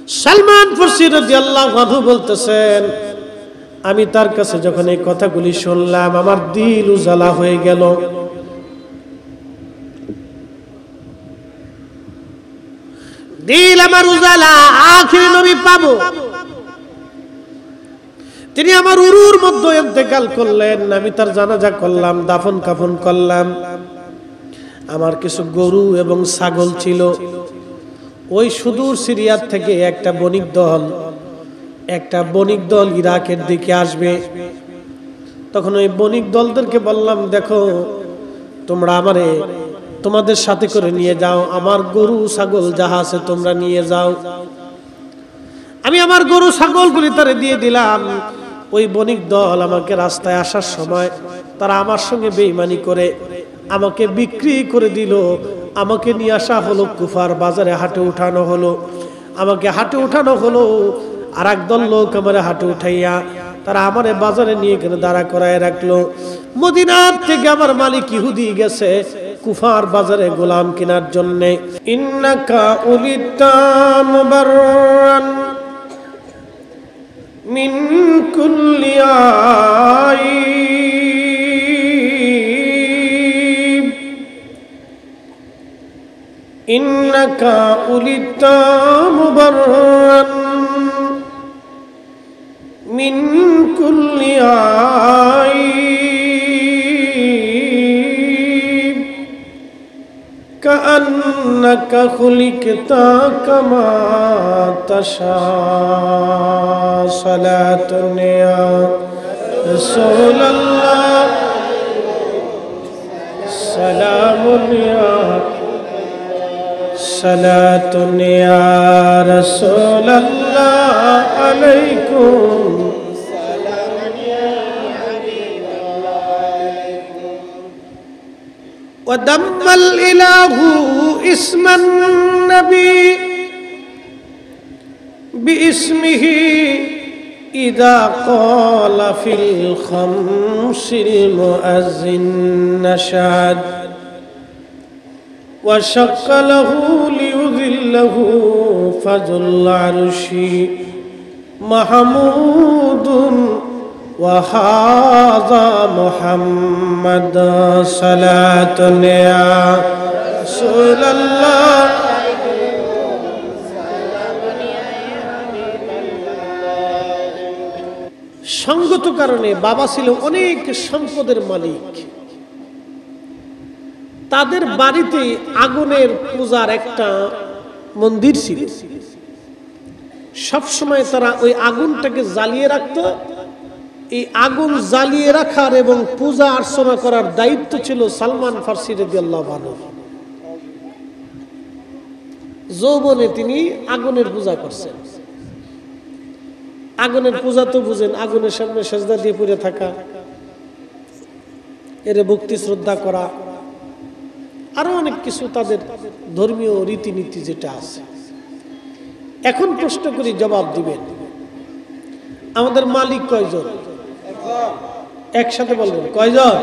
সালমান ফারসি রাদিয়াল্লাহু আনহু বলতেছেন, আমি তার কাছে যখন এই কথাগুলি শুনলাম আমার দিল উজালা হয়ে গেল। দিল আমার উজালা, আখিরি নবী পাবো। তিনি আমার উরুর মধ্যে ইন্তেকাল করলেন, আমি তার জানাজা করলাম, দাফন কাফন করলাম। আমার কিছু গরু এবং ছাগল ছিল। ওই সুদূর সিরিয়ার থেকে একটা বণিক দল ইরাকের দিকে আসবে। তখন ওই বণিক দলদেরকে বললাম, দেখো তোমরা আমারে তোমাদের সাথে করে নিয়ে যাও, আমার গরু ছাগল যাহা আছে তোমরা নিয়ে যাও। আমি আমার গরু ছাগলগুলি তারে দিয়ে দিলাম। ওই বণিক দল আমাকে রাস্তায় আসার সময় তারা আমার সঙ্গে বেঈমানি করে আমাকে বিক্রি করে দিল। আমাকে নিয়ে আসা হলো কুফার বাজারে, হাটে উঠানো হলো। আমাকে হাটে উঠানো হলো, আর একদল লোক আমার হাটে উঠাইয়া তারা আমারে বাজারে নিয়ে গেলে দাঁড়া করায় রাখলো। মদিনার থেকে আমার মালিক ইহুদি গেছে কুফার বাজারে গোলাম কেনার জন্যে। ইন্নাকা উলিতা মুবাররান মিন কুল্লি আইব, ইন্নাকা উলিতা মুবাররান মিন কুল্লি আইব, কাআন্নাকা খুলিকতা কামা তাশা। সালাতুন ইয়া রাসূলুল্লাহ, সালামুন ইয়া, সালাতুন ইয়া রাসূলুল্লাহ আলাইকুম। وَدَمَّ الْإِلَهُ اسْمَ النَّبِيِّ بِاسْمِهِ إِذَا قَالَ فِي الْخَمْسِ الْمُؤَذِّنُ نَشَادَ وَشَقَّ لَهُ لِيُذِلَّهُ فَذُو الْعَرْشِ مَحْمُودٌ وهذا محمد صلاة يا رسول الله। সঙ্গত কারণে বাবা ছিল অনেক সম্পদের মালিক। তাদের বাড়িতে আগুনের পূজার একটা মন্দির ছিল। সবসময় তারা ওই আগুনটাকে জ্বালিয়ে রাখত। এই আগুন জ্বালিয়ে রাখার এবং পূজা অর্চনা করার দায়িত্ব ছিল সালমান ফারসি রাদিয়াল্লাহু আনহু। যৌবনে তিনি আগুনের পূজা করছেন। আগুনের পূজা তো বুঝেন, আগুনের সামনে সেজদা দিয়ে পড়ে থাকা, এর ভক্তি শ্রদ্ধা করা, আরো অনেক কিছু তাদের ধর্মীয় রীতিনীতি যেটা আছে। এখন প্রশ্ন করি, জবাব দিবেন, আমাদের মালিক কয়জন? একসাথে বলবেন, কয়জন?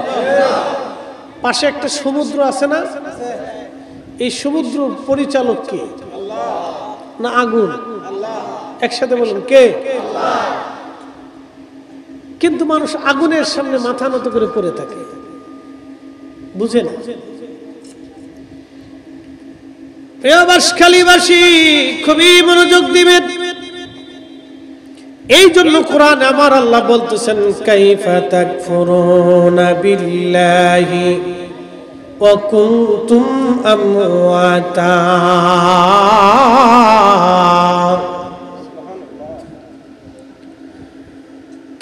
পাশে একটা সমুদ্র আছে না? এই সমুদ্র পরিচালক কে? না আগুন? একসাথে বলুন, কে? কিন্তু মানুষ আগুনের সামনে মাথা নত করে পড়ে থাকে, বুঝেন? প্রিয় বাঁশখালীবাসী, খুবই মনোযোগ দিবেন। এই জন্য কোরআন আমার আল্লাহ বলতেছেন, কাইফা তাকফুরুনা বিল্লাহি ওয়া কুনতুম আমওয়াতা।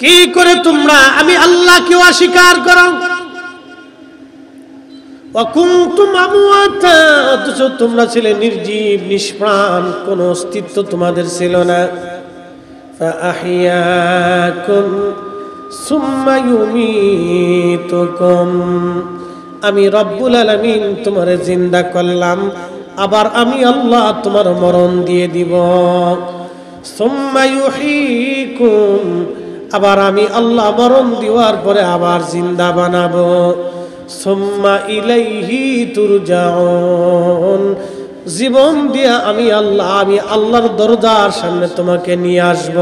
কি করে তোমরা আমি আল্লাহকে অস্বীকার করো? ওয়া কুনতুম আমওয়াতা, অথচ তোমরা ছিলে নির্জীব, নিষ্প্রাণ, কোনো অস্তিত্ব তোমাদের ছিল না। فأحياكم ثم يميتكم, আমি রব্বুল আলামিন তোমারে জিন্দা করলাম, আবার আমি আল্লাহ তোমার মরণ দিয়ে দিব। সুম্মা ইউহয়িকুম, আবার আমি আল্লাহ মরণ দেওয়ার পরে আবার জিন্দা বানাবো। সুম্মা ইলাইহি তুরজাউন, জীবন দিয়া আমি আল্লাহর দরজার সামনে তোমাকে নিয়ে আসব।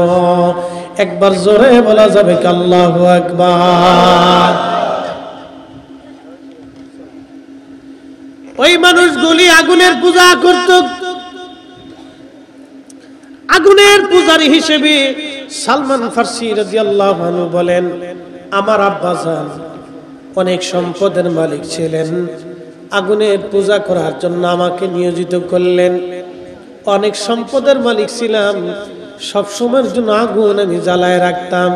একবার জোরে বলা যাবে কি আল্লাহু আকবার। ওই মানুষগুলি আগুনের পূজা করত। আগুনের পূজারী হিসেবে সালমান ফার্সি রাদিয়াল্লাহু আনহু বলেন, আমার আব্বাজান অনেক সম্পদের মালিক ছিলেন, আগুনের পূজা করার জন্য আমাকে নিয়োজিত করলেন। অনেক সম্পদের মালিক ছিলাম, সব সময়ের জন্য আগুন আমি জ্বালায় রাখতাম।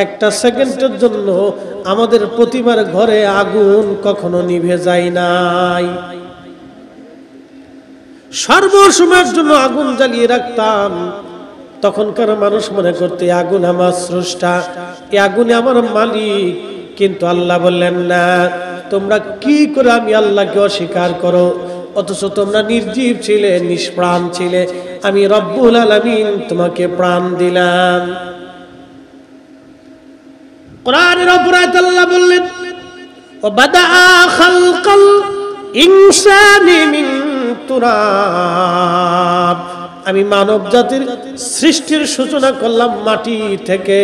একটা সেকেন্ডের জন্য আমাদের প্রতিবার ঘরে আগুন কখনো নিভে যায় নাই। সর্বসময়ের জন্য আগুন জ্বালিয়ে রাখতাম। তখনকার মানুষ মনে করতে আগুন আমার স্রষ্টা, এই আগুনে আমার মালিক। কিন্তু আল্লাহ বললেন না, তোমরা কি করে আমি আল্লাহকে অস্বীকার করো, অথচ তোমরা নির্জীব ছিলে, নিষ্প্রাণ ছিলে, আমি রব্বুল আলামিন তোমাকে প্রাণ দিলাম। কোরআনের অপরাধ আল্লাহ বললেন, ওয়াবাদা খালকাল ইনসানি মিন তুরাব, আমি মানব জাতির সৃষ্টির সূচনা করলাম মাটি থেকে।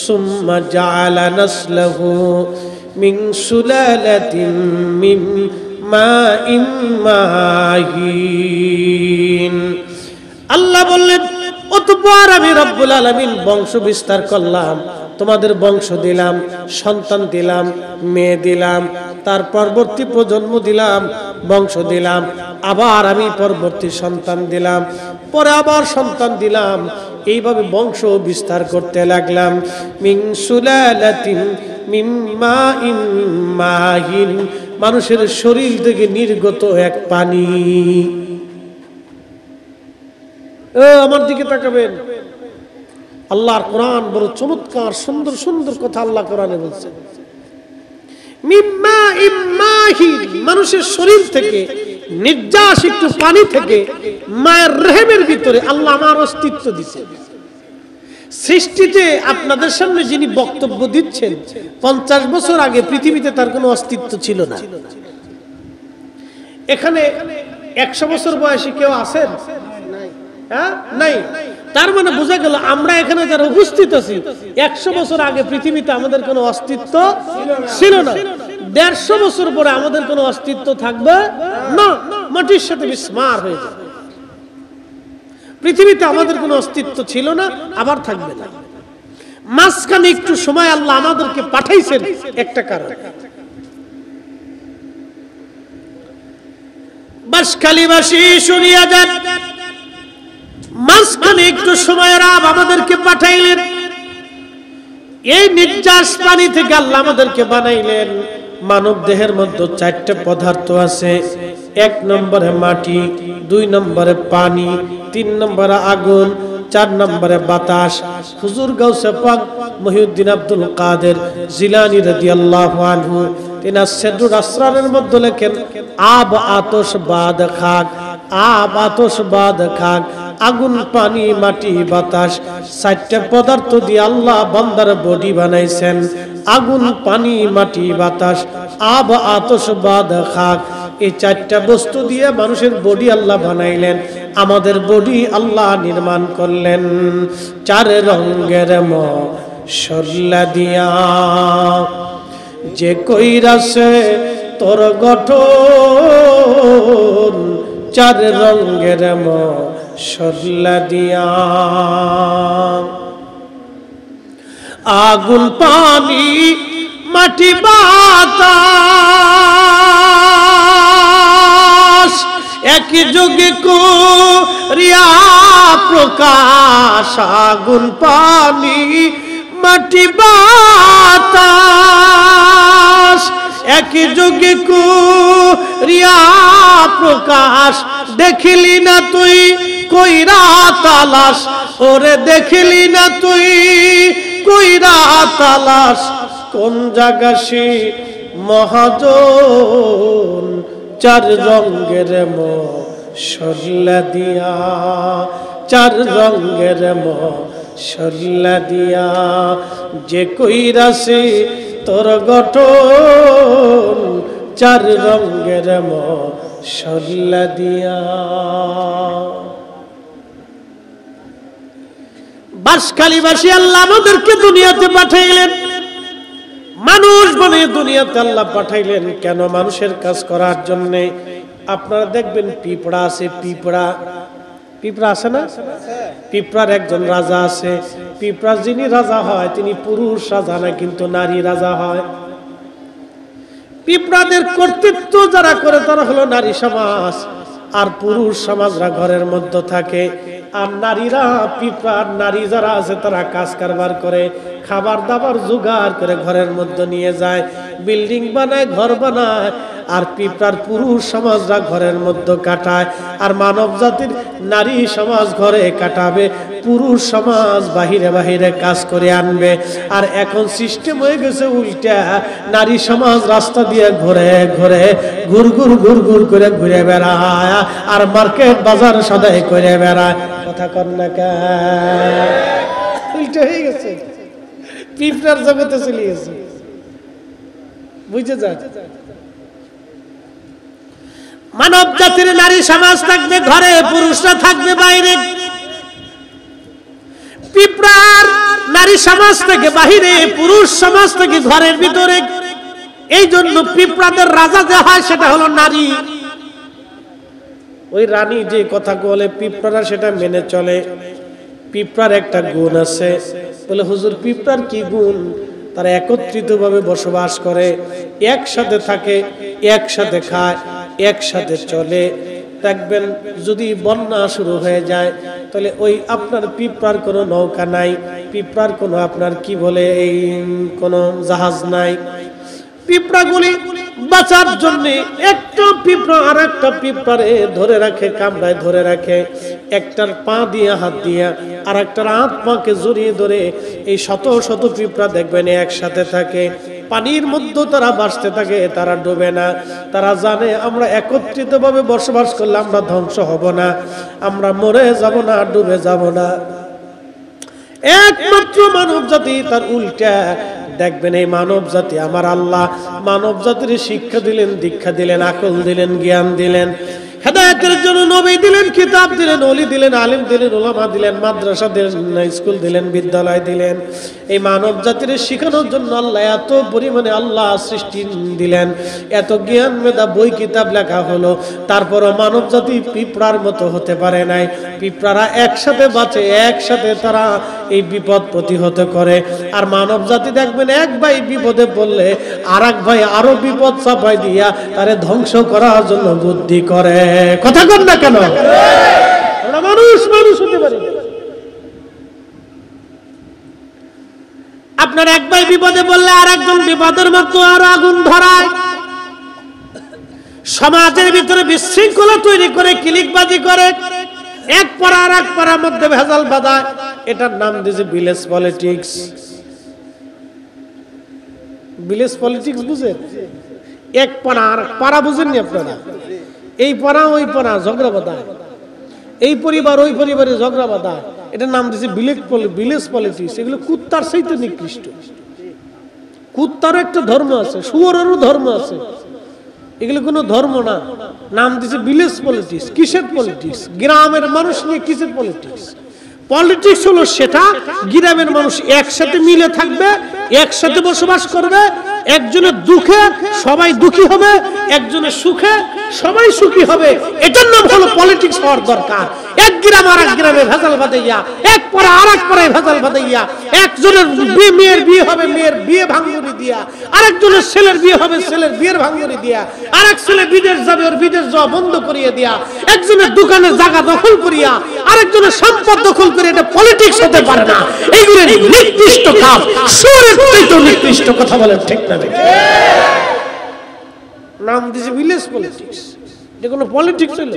সুম্মা জাআলা নাসলাহু মিন সুলালাতিন মিন মাইন মাহিন। আল্লাহ বললেন, অতঃপর আমি রব্বুল আলামিন বংশ বিস্তার করলাম, তোমাদের বংশ দিলাম, সন্তান দিলাম, মেয়ে দিলাম, তার পরবর্তী প্রজন্ম দিলাম, বংশ দিলাম, আবার আমি পরবর্তী সন্তান দিলাম, পরে আবার সন্তান দিলাম। এইভাবে বংশ বিস্তার করতে লাগলাম। মিন সুলালাতিন মিন মাইন মাহিন, মানুষের শরীর থেকে নির্গত এক পানি। আমার দিকে তাকাবেন, আল্লাহর কোরআন বড় চমৎকার সুন্দর সুন্দর কথা আল্লাহ কোরআনে বলছেন। মিম্মা ইম্মাহিন, মানুষের শরীর থেকে নির্যাস একটু পানি থেকে মায়ের রেহেমের ভিতরে আল্লাহ আমার অস্তিত্ব দিয়েছেন। সৃষ্টিতে আপনাদের সামনে যিনি বক্তব্য দিচ্ছেন, 50 বছর আগে পৃথিবীতে তার কোনো অস্তিত্ব ছিল না। এখানে 100 বছর বয়সী কেউ আছেন? হ্যাঁ, নাই। তার মানে বোঝা গেল আমরা এখানে যারা উপস্থিত আছি 100 বছর আগে পৃথিবীতে আমাদের কোনো অস্তিত্ব ছিল না। 150 বছর পরে আমাদের কোনো অস্তিত্ব থাকবে না, মাটির সাথে বিস্মার হয়ে যাবে। পৃথিবীতে আমাদের কোনো অস্তিত্ব ছিল না, আবার থাকবে না। মাঝখানে একটু সময় আল্লাহ আমাদেরকে পাঠাইছেন একটা কারণ। বাঁশখালীবাসী শুনিয়া যান, মাঝখানে একটু সময় রাব আমাদেরকে পাঠাইলেন। এই নির্যাস পানি থেকে আল্লাহ আমাদেরকে বানাইলেন। মানব দেহের মধ্যে 4টা পদার্থ আছে। 1 নম্বরে মাটি, 2 নম্বরে পানি, 3 নম্বরে আগুন, 4 নম্বরে বাতাস। হুজুর গাউসে পাক মহিউদ্দিন আব্দুল কাদের জিলানী রাদিয়াল্লাহু আনহু তিনি সিদরুল আসরারের মধ্যে লেখেন, আব আতশ বাদ খাক, আব আতশ বাদ খাক, আগুন, পানি, মাটি, বাতাস, 4টা পদার্থ দিয়ে আল্লাহ বান্দার বডি বানাইছেন। আগুন, পানি, মাটি, বাতাস, আব আতশ বাদ খাক, এই 4টা বস্তু দিয়ে মানুষের বডি আল্লাহ বানাইলেন। আমাদের বডি আল্লাহ নির্মাণ করলেন 4 রঙের মশলা দিয়া। যে কইরাছে তোর গঠন 4 রঙের মশলা দিয়া। আগুন, পানি, মাটি, বাতাস একই যোগে করিয়া প্রকাশ। আগুন, পানি, মাটি, বাতাস একই যোগে করিয়া প্রকাশ। দেখিলি না তুই কইরা তালাশ, ওরে দেখিলি না তুই কইরা তালাশ, কোন জাগাসি মহাজন 4 রঙের মশলা দিয়া। 4 রঙের মশলা দিয়া যে কইরাছে তোর গঠন 4 রঙের সল্লা দিয়া। বাঁশখালীবাসী আল্লাহ আমাদেরকে দুনিয়াতে পাঠাইলেন, মানুষ বনে দুনিয়াতে আল্লাহ পাঠাইলেন কেন? মানুষের কাজ করার জন্য। আপনারা দেখবেন পিঁপড়া আছে, পিঁপড়া আছে না? পিঁপড়ার একজন রাজা আছে। পিঁপড়ার যিনি রাজা হয় তিনি পুরুষ রাজা না, কিন্তু নারী রাজা হয়। পিঁপড়াদের কর্তৃত্ব যারা করে তারা হলো নারী সমাজ, আর পুরুষ সমাজরা ঘরের মধ্যে থাকে। আর নারীরা, পিঁপড়ার নারী যারা আছে তারা কাজ কারবার করে, খাবার দাবার জোগাড় করে ঘরের মধ্যে নিয়ে যায়, বিল্ডিং বানায়, ঘর বানায়। আর পিঁপড়ার পুরুষ সমাজরা ঘরের মধ্যে কাটায়। আর মানব জাতির নারী সমাজ ঘরে কাটাবে, পুরুষ সমাজ বাহিরে বাহিরে কাজ করে আনবে। আর এখন সিস্টেম হয়ে গেছে উল্টা, নারী সমাজ রাস্তা দিয়ে ঘুরে ঘুরে ঘুর করে ঘুরে বেড়ায়, আর মার্কেট বাজার সদাই করে বেড়ায়। কথা কর না কে? উল্টা হয়ে গেছে, পিঁপড়ার জগতে চলে গেছে। বুঝে যায়, মানব জাতির নারী সমাজ থাকবে ঘরে, পুরুষরা থাকবে বাইরে। পিঁপড়ার নারী সমাজ থেকে বাহিরে, পুরুষ সমাজ থেকে ঘরের ভিতরে। এই জন্য পিঁপড়াদের রাজা যে হয় সেটা হলো নারী। ওই রানী যে কথা বলে পিঁপড়ারা সেটা মেনে চলে। পিঁপড়ার একটা গুণ আছে, বলে হুজুর পিঁপড়ার কি গুণ? তারা একত্রিত ভাবে বসবাস করে, একসাথে থাকে, একসাথে খায়, একসাথে চলে। দেখবেন যদি বন্যা শুরু হয়ে যায় তাহলে ওই আপনার পিঁপড়ার কোনো নৌকা নাই, পিঁপড়ার কোনো আপনার কি বলে এই কোনো জাহাজ নাই। পিঁপড়াগুলি বাঁচার জন্য একটা পিঁপড়া আর একটা পিঁপড়ারে ধরে রাখে, কামড়ায় ধরে রাখে, একটার পা দিয়ে হাত দিয়ে আর একটার হাত পাকে জড়িয়ে ধরে। এই শত শত পিঁপড়া দেখবেন একসাথে থাকে, পানির মধ্যে তারা বাঁচতে থাকে, তারা ডুবে না। তারা জানে আমরা একত্রিত ভাবে বসবাস করলে আমরা ধ্বংস হব না, আমরা মরে যাব না, ডুবে যাব না। একমাত্র মানব জাতি তার উল্টা। দেখবেন এই মানব জাতি, আমার আল্লাহ মানব জাতির শিক্ষা দিলেন, দীক্ষা দিলেন, আকল দিলেন, জ্ঞান দিলেন, হেদায়েতের জন্য নবী দিলেন, কিতাব দিলেন, ওলি দিলেন, আলিম দিলেন, উলামা দিলেন, মাদ্রাসা দিলেন, স্কুল দিলেন, বিদ্যালয় দিলেন। এই মানব জাতির শিখানোর জন্য আল্লাহ এত পরিমাণে আল্লাহ সৃষ্টি দিলেন, এত জ্ঞান মেধা বই কিতাব লেখা হলো। তারপরও মানব জাতি পিঁপড়ার মতো হতে পারে নাই। পিঁপড়ারা একসাথে বাঁচে, একসাথে তারা এই বিপদ প্রতিহত করে। আর মানব জাতি দেখবেন এক ভাই বিপদে পড়লে আর এক ভাই আরো বিপদ চাপাই দিয়া তারে ধ্বংস করার জন্য বুদ্ধি করে। কথা কন না কেন? মানুষ হতে পারে। আপনার এক ভাই বিপদে বললে আর একজন বিপদের মতো আরো আগুন ধরায়। সমাজের ভিতরে বিশৃঙ্খলা তৈরি করে, ক্লিকবাজি করে, এক পাড়া আর এক পাড়ার মধ্যে ভেজাল বাঁধায়। এটার নাম দিয়েছে ভিলেজ পলিটিক্স। ভিলেজ পলিটিক্স বুঝেন? এক পাড়া আর পাড়া বুঝেননি আপনারা? এই পাড়া ওই পাড়া ঝগড়া বাঁধায়, এই পরিবার ওই পরিবারে ঝগড়া বাঁধায়। এটার নাম দিয়েছে ভিলেজ পলিটিক্স। এগুলো কুত্তার চাইতে নিকৃষ্ট। কুত্তারও একটা ধর্ম আছে, শুয়োরেরও ধর্ম আছে, এগুলো কোনো ধর্ম না। নাম দিয়েছে ভিলেজ পলিটিক্স। কিসের পলিটিক্স? গ্রামের মানুষ নিয়ে কিসের পলিটিক্স? পলিটিক্স হলো সেটা গ্রামের মানুষ একসাথে মিলে থাকবে, একসাথে বসবাস করবে, একজনের দুঃখে সবাই দুঃখী হবে, একজনের সুখে সবাই সুখী হবে। এটার নাম হলো পলিটিক্স হওয়ার দরকার। এক গ্রাম আর এক গ্রামে ভেজাল বাঁধাইয়া, এক পাড়া আর এক পাড়ায় ভেজাল বাঁধাইয়া, একজনের মেয়ের বিয়ে হবে মেয়ের বিয়ে ভাঙুরি দিয়া, আরেকজনের ছেলের বিয়ে হবে ছেলের বিয়ের ভাঙুরি দিয়া, আরেক ছেলে বিদেশ যাবে ওর বিদেশ যাওয়া বন্ধ করিয়ে দিয়া, একজনের দোকানের জায়গা দখল করিয়া আরেকজনের সম্পদ দখল করে। এটা পলিটিক্স হতে পারে না। এইগুলো নিকৃষ্ট কাজ, সুরের চাইতে নিকৃষ্ট। কথা বলেন ঠিক না? নাম দিয়েছে ভিলেজ পলিটিক্স। এটা কোনো পলিটিক্স হলো?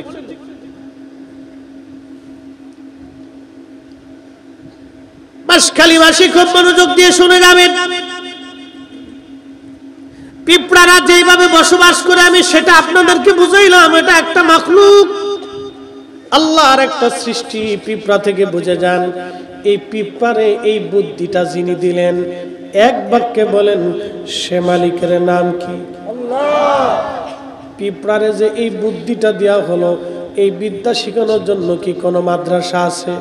বাঁশখালীবাসী খুব মনোযোগ দিয়ে শুনে যাবেন। পিঁপড়ারা যেভাবে বসবাস করে আমি সেটা আপনাদেরকে বুঝাইলাম। এটা একটা মাখলুক, আল্লাহর একটা সৃষ্টি। পিঁপড়া থেকে বুঝে যান এই পিঁপড়ারে এই বুদ্ধিটা যিনি দিলেন, এক বাক্যে বলেন সে মালিকের নাম কি? আল্লাহ। পিঁপড়ারে যে এই বুদ্ধিটা দেওয়া হলো, এই বিদ্যা শেখানোর জন্য কি কোনো মাদ্রাসা আছে?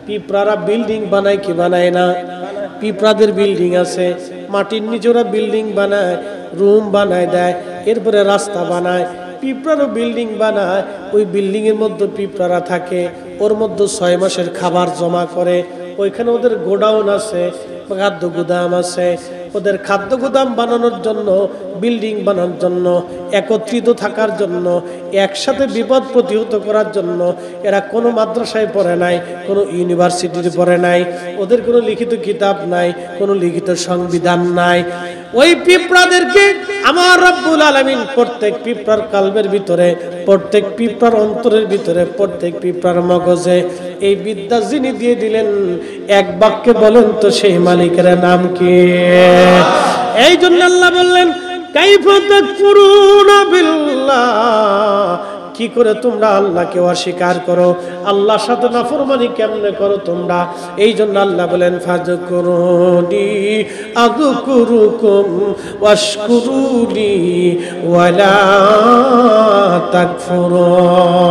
পিঁপড়ারা বিল্ডিং বানায় কি বানায় না? পিঁপড়াদের বিল্ডিং আছে, মাটির নিচে ওরা বিল্ডিং বানায়, রুম বানায় দেয়, এরপরে রাস্তা বানায়। পিঁপড়ারও বিল্ডিং বানায়, ওই বিল্ডিং এর মধ্যে পিঁপড়ারা থাকে, ওর মধ্যে 6 মাসের খাবার জমা করে। ওইখানে ওদের গোডাউন আছে, খাদ্য গুদাম আছে। ওদের খাদ্য গুদাম বানানোর জন্য, বিল্ডিং বানানোর জন্য, একত্রিত থাকার জন্য, একসাথে বিপদ প্রতিহত করার জন্য এরা কোনো মাদ্রাসায় পড়ে নাই, কোনো ইউনিভার্সিটিতে পড়ে নাই, ওদের কোনো লিখিত কিতাব নাই, কোনো লিখিত সংবিধান নাই। ওই পিঁপড়াদেরকে আমার রব্বুল আলামিন প্রত্যেক পিঁপড়ার কালবের ভিতরে, প্রত্যেক পিঁপড়ার অন্তরের ভিতরে, প্রত্যেক পিঁপড়ার মগজে এই বিদ্যা যিনি দিয়ে দিলেন, এক বাক্যে বলেন তো সেই মালিকের নাম কি? এই জন্য আল্লাহ বললেন, কাইফা তাকফুরুনা বিল্লাহ, কি করে তোমরা আল্লাহকে অস্বীকার করো, আল্লাহর সাথে নাফরমানি কেমনে করো তোমরা? এই জন্য আল্লাহ বলেন, ফাযকুরুনি আযকুরুকুম ওয়াশকুরুনি ওয়ালা তাকফুরুন।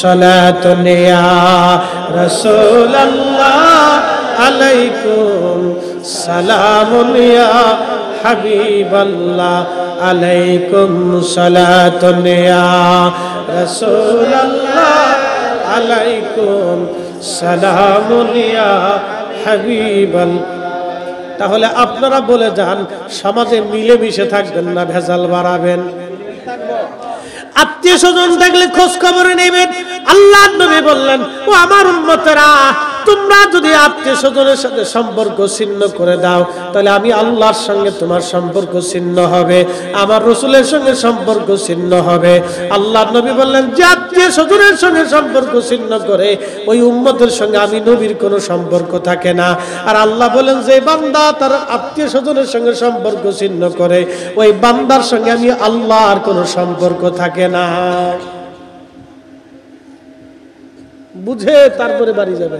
সালাতুন ইয়া রাসূলুল্লাহ আলাইকুম, সালামুন ইয়া হাবিবাল্লাহ আলাইকুম, সালাতুন ইয়া রাসূলুল্লাহ আলাইকুম, সালামুন ইয়া হাবিবাল্লাহ। তাহলে আপনারা বলে যান, সমাজে মিলেমিশে থাকবেন না ভেজাল বাড়াবেন? আত্মীয় স্বজন থাকলে খোঁজ খবর নেবেন। আল্লাহর নবী বললেন, ও আমার উম্মতেরা, তোমরা যদি আত্মীয় স্বজনের সাথে সম্পর্ক ছিন্ন করে দাও, তাহলে আমি আল্লাহর সঙ্গে তোমার সম্পর্ক ছিন্ন হবে, আমার রাসূলের সঙ্গে সম্পর্ক ছিন্ন হবে। আল্লাহর নবী বললেন, যে আত্মীয় স্বজনের সঙ্গে সম্পর্ক ছিন্ন করে, ওই উম্মতের সঙ্গে আমি নবীর কোনো সম্পর্ক থাকে না। আর আল্লাহ বলেন, যে বান্দা তার আত্মীয় স্বজনের সঙ্গে সম্পর্ক ছিন্ন করে, ওই বান্দার সঙ্গে আমি আল্লাহর কোনো সম্পর্ক থাকে না। বুঝে তারপরে বাড়ি যাবে।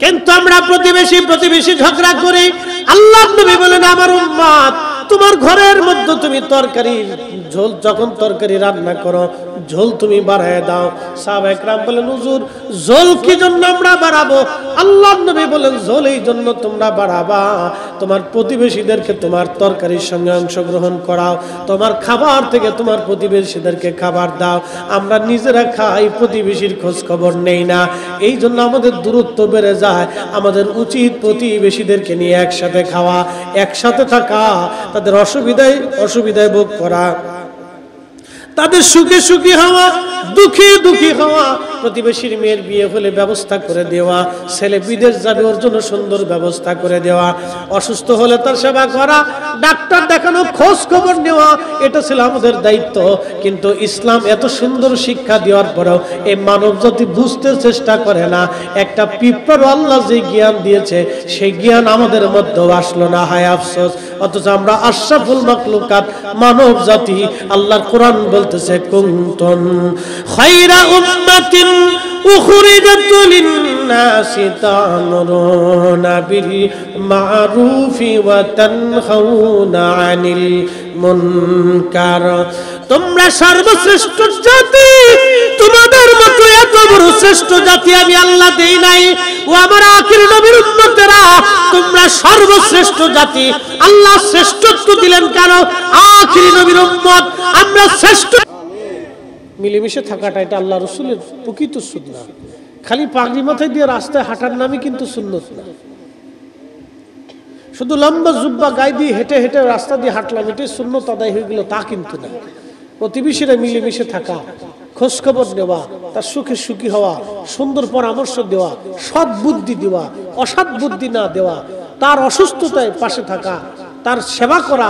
কিন্তু আমরা প্রতিবেশী ঝগড়া করি। আল্লাহর নবী বলেন, আমার উম্মত, তোমার ঘরের মধ্যে তুমি তরকারি ঝোল, যখন তরকারি রান্না করো, ঝোল তুমি বাড়ায় দাও। সাহাবা একরাম বলেন, হুজুর ঝোল কি জন্য আমরা বাড়াবো? আল্লাহর নবী বলেন, ঝোল এই জন্য তোমরা বাড়াবা, তোমার প্রতিবেশীদেরকে তোমার তরকারির সঙ্গে অংশগ্রহণ করাও, তোমার খাবার থেকে তোমার প্রতিবেশীদেরকে খাবার দাও। আমরা নিজেরা খাই, প্রতিবেশীর খোঁজ খবর নেই না, এই জন্য আমাদের দূরত্ব বেড়ে যায়। আমাদের উচিত প্রতিবেশীদেরকে নিয়ে একসাথে খাওয়া, একসাথে থাকা, তাদের অসুবিধায় ভোগ করা, তাদের সুখে সুখী হওয়া, দুঃখে দুঃখী হওয়া। প্রতিবেশীর মেয়ের বিয়ে হলে ব্যবস্থা করে দেওয়া, ছেলে বিদেশ যাবে ওর জন্য সুন্দর ব্যবস্থা করে দেওয়া, অসুস্থ হলে তার সেবা করা, ডাক্তার দেখানো, খোঁজ খবর নেওয়া, এটা ছিল আমাদের দায়িত্ব। কিন্তু ইসলাম এত সুন্দর শিক্ষা দেওয়ার পরেও এই মানব জাতি বুঝতে চেষ্টা করে না। একটা পিঁপড়ার আল্লাহ যে জ্ঞান দিয়েছে, সেই জ্ঞান আমাদের মধ্যে আসলো না, হায় আফসোস। অথচ আমরা আশরাফুল মাখলুকাত, মানব জাতি। আল্লাহর কোরআন বলতেছে, কুনতুম খায়রা উম্মাতিন উখরিজাত লিন-নাসি তা'মুরুনা বিল মা'রুফি ওয়া তানহাউনা আনিল মুনকার। তোমরা সর্বশ্রেষ্ঠ জাতি, তোমাদের মতো এত বড় শ্রেষ্ঠ জাতি আমি আল্লাহ দেই নাই। ও আমার আখির নবীর উম্মতেরা, তোমরা সর্বশ্রেষ্ঠ জাতি। আল্লাহ শ্রেষ্ঠত্ব দিলেন কেন? আখির নবীর উম্মত আমরা শ্রেষ্ঠ। মিলেমিশে থাকাটা এটা আল্লাহ রাসূলের প্রকৃত সুন্নাহ। খালি পাগড়ি মাথায় দিয়ে রাস্তায় হাঁটার নামই কিন্তু সুন্নাত না। শুধু লম্বা জুব্বা গায়ে দিয়ে হেঁটে হেঁটে রাস্তা দিয়ে হাঁটলাম, এটাই সুন্নাত আদায় হয়ে গেল, তা কিন্তু না। প্রতিবেশীরা মিলেমিশে থাকা, খোঁজ খবর নেওয়া, তার সুখে সুখী হওয়া, সুন্দর পরামর্শ দেওয়া, সৎ বুদ্ধি দেওয়া, অসৎ বুদ্ধি না দেওয়া, তার অসুস্থতায় পাশে থাকা, তার সেবা করা,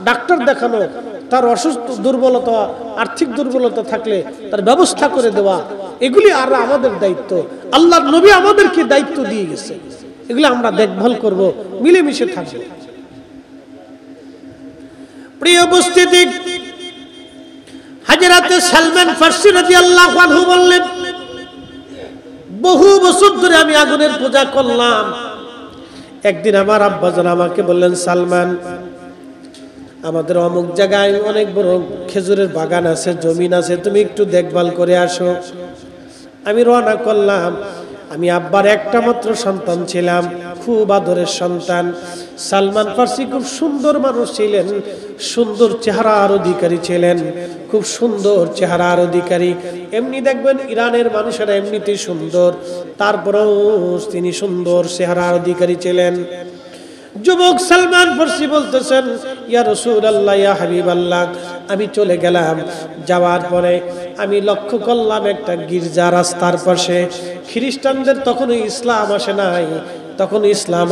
ডাক্তার দেখানো, তার অসুস্থ দুর্বলতা, আর্থিক দুর্বলতা থাকলে তার ব্যবস্থা করে দেওয়া, এগুলি আর আমাদের দায়িত্ব। আল্লাহর নবী আমাদেরকে দায়িত্ব দিয়ে গেছে, এগুলি আমরা দেখভাল করব, মিলেমিশে থাকবো। প্রিয় উপস্থিতি, হযরত সালমান ফারসি রাদিয়াল্লাহু আনহু বললেন, বহু বছর ধরে আমি আগুনের পূজা করলাম। একদিন আমার আব্বাজান আমাকে বললেন, সালমান, আমাদের অমুক জায়গায় অনেক বড় খেজুরের বাগান আছে, জমিন আছে, তুমি একটু দেখভাল করে আসো। আমি রওনা করলাম। আমি আব্বার একটা মাত্র সন্তান ছিলাম, খুব আদরের সন্তান। সালমান ফার্সি খুব সুন্দর মানুষ ছিলেন, সুন্দর চেহারার অধিকারী ছিলেন, খুব সুন্দর চেহারার অধিকারী। এমনি দেখবেন ইরানের মানুষেরা এমনিতেই সুন্দর, তারপরেও তিনি সুন্দর চেহারার অধিকারী ছিলেন। যুবক সালমান ফার্সি বলতেছেন, ইয়া রাসূলুল্লাহ, ইয়া হাবিবাল্লাহ, আমি চলে গেলাম। যাওয়ার পরে আমি লক্ষ্য করলাম একটা গির্জা রাস্তার পাশে। খ্রিস্টানদের তখনও ইসলাম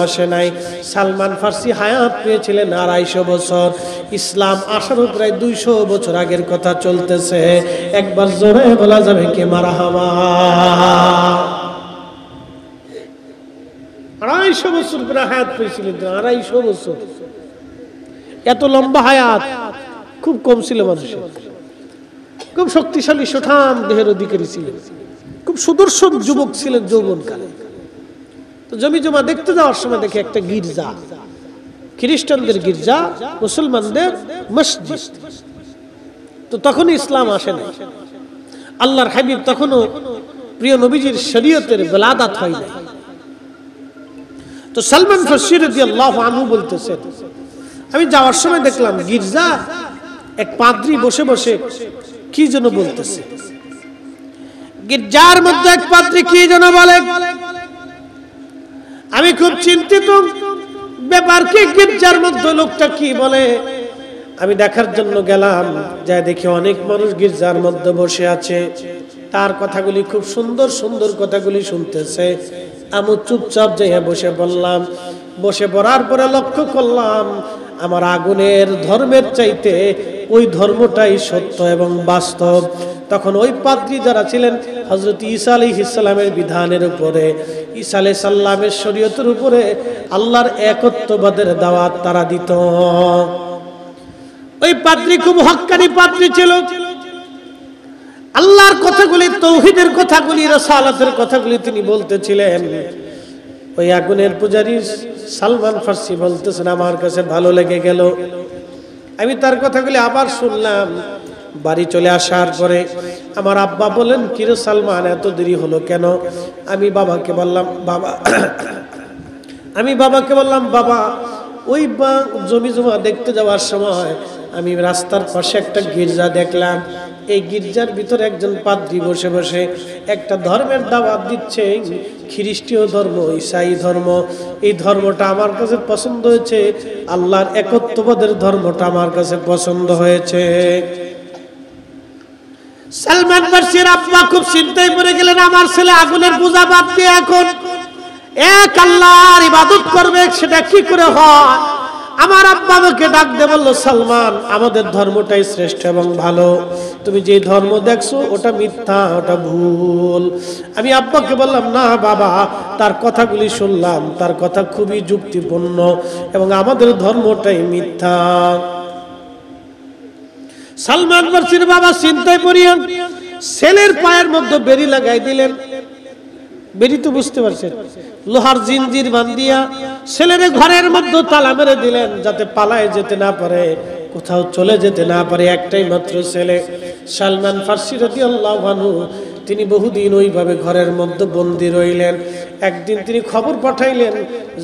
আসে নাই, সালমান ফার্সি হায়াত পেয়েছিলেন 250 বছর। ইসলাম আসারও প্রায় 200 বছর আগের কথা চলতেছে। একবার জোরে বলা যাবে কে মারহাবা। 250 বছর পরে হায়াত পেয়েছিলেন। 250 বছর, এত লম্বা হায়াত খুব কম ছিল মানুষের। খুব শক্তিশালী সুঠাম দেহের অধিকারী ছিলেন, খুব সুদর্শন যুবক ছিলেন যৌবনকালে। তো জমি জমা দেখতে যাওয়ার সময় দেখে একটা গির্জা, খ্রিস্টানদের গির্জা, মুসলমানদের মসজিদ। তো তখন ইসলাম আসে না, আল্লাহর হাবিব তখনও প্রিয় নবীজির শরীয়তের বেলাদাত হয় নাই। তো সালমান ফার্সি রাদিয়াল্লাহু আনহু বলতেছেন, আমি যাওয়ার সময় দেখলাম গির্জা এক পাদ্রী বসে বসে কি যেন বলতেছে। গির্জার মধ্যে এক পাদ্রী কি যেন বলে। আমি খুব চিন্তিত, ব্যাপার কি, গির্জার মধ্যে লোকটা কি বলে। আমি দেখার জন্য গেলাম, যা দেখি অনেক মানুষ গির্জার মধ্যে বসে আছে, তার কথাগুলি খুব সুন্দর সুন্দর কথাগুলি শুনতেছে। আমি চুপচাপ যাইয়া বসে পড়লাম। বসে পড়ার পরে লক্ষ্য করলাম আমার আগুনের ধর্মের চাইতে ওই ধর্মটাই সত্য এবং বাস্তব। তখন ওই পাদ্রী যারা ছিলেন হযরত ঈসা আলাইহিস সালামের বিধানের উপরে, ঈসা আলাইহিস সালামের শরীয়তের উপরে আল্লাহর একত্ববাদের দাওয়াত তারা দিত। ওই পাদ্রী খুব হক্কানি পাদ্রী ছিল। আল্লাহর কথাগুলি, তাওহীদের কথাগুলি, রাসালাতের কথাগুলি তিনি বলতেছিলেন। ওই আগুনের পূজারী সালমান ফার্সি বলতেছেন, আমার কাছে ভালো লেগে গেল। আমি তার কথাগুলি আবার শুনলাম। বাড়ি চলে আসার পরে আমার আব্বা বলেন, কিরে সালমান, এত দেরি হলো কেন? আমি বাবাকে বললাম, বাবা ওই জমি জমা দেখতে যাওয়ার সময় আমি রাস্তার পাশে একটা গির্জা দেখলাম। এই গির্জার ভিতরে একজন পাদ্রী বসে বসে একটা ধর্মের দাওয়াত দিচ্ছে, খ্রিস্টীয় ধর্ম, ঈসাই ধর্ম। এই ধর্মটা আমার কাছে পছন্দ হয়েছে, আল্লাহর একত্ববাদের ধর্মটা আমার কাছে পছন্দ হয়েছে। সালমান ফার্সির আব্বা খুব চিন্তায় পড়ে গেলেন, আমার ছেলে আগুনের পূজা বাদ দিয়ে এখন এক আল্লাহর ইবাদত করবে, সেটা কি করে হয়? আমার আব্বা আমাকে ডাক দিয়ে বলল, সালমান, আমাদের ধর্মটাই শ্রেষ্ঠ এবং ভালো, তুমি যে ধর্ম দেখছো ওটা মিথ্যা, ওটা ভুল। আমি আব্বাকে বললাম, না বাবা, তার কথাগুলি শুনলাম, তার কথা খুবই যুক্তিপূর্ণ এবং আমাদের ধর্মটাই মিথ্যা। সালমান ফার্সির বাবা চিন্তায় পড়িয়া ছেলের পায়ের মধ্যে বেড়ি লাগাই দিলেন। বেড়ি তো বুঝতে পারছেন, লোহার জিনজির বান্ধিয়া ছেলের ঘরের মধ্যে তালা মেরে দিলেন, যাতে পালায় যেতে না পারে, কোথাও চলে যেতে না পারে। একটাই মাত্র ছেলে সালমান ফার্সি রাদিয়াল্লাহু আনহু, তিনি বহুদিন ওইভাবে ঘরের মধ্যে বন্দী রইলেন। একদিন তিনি খবর পাঠাইলেন,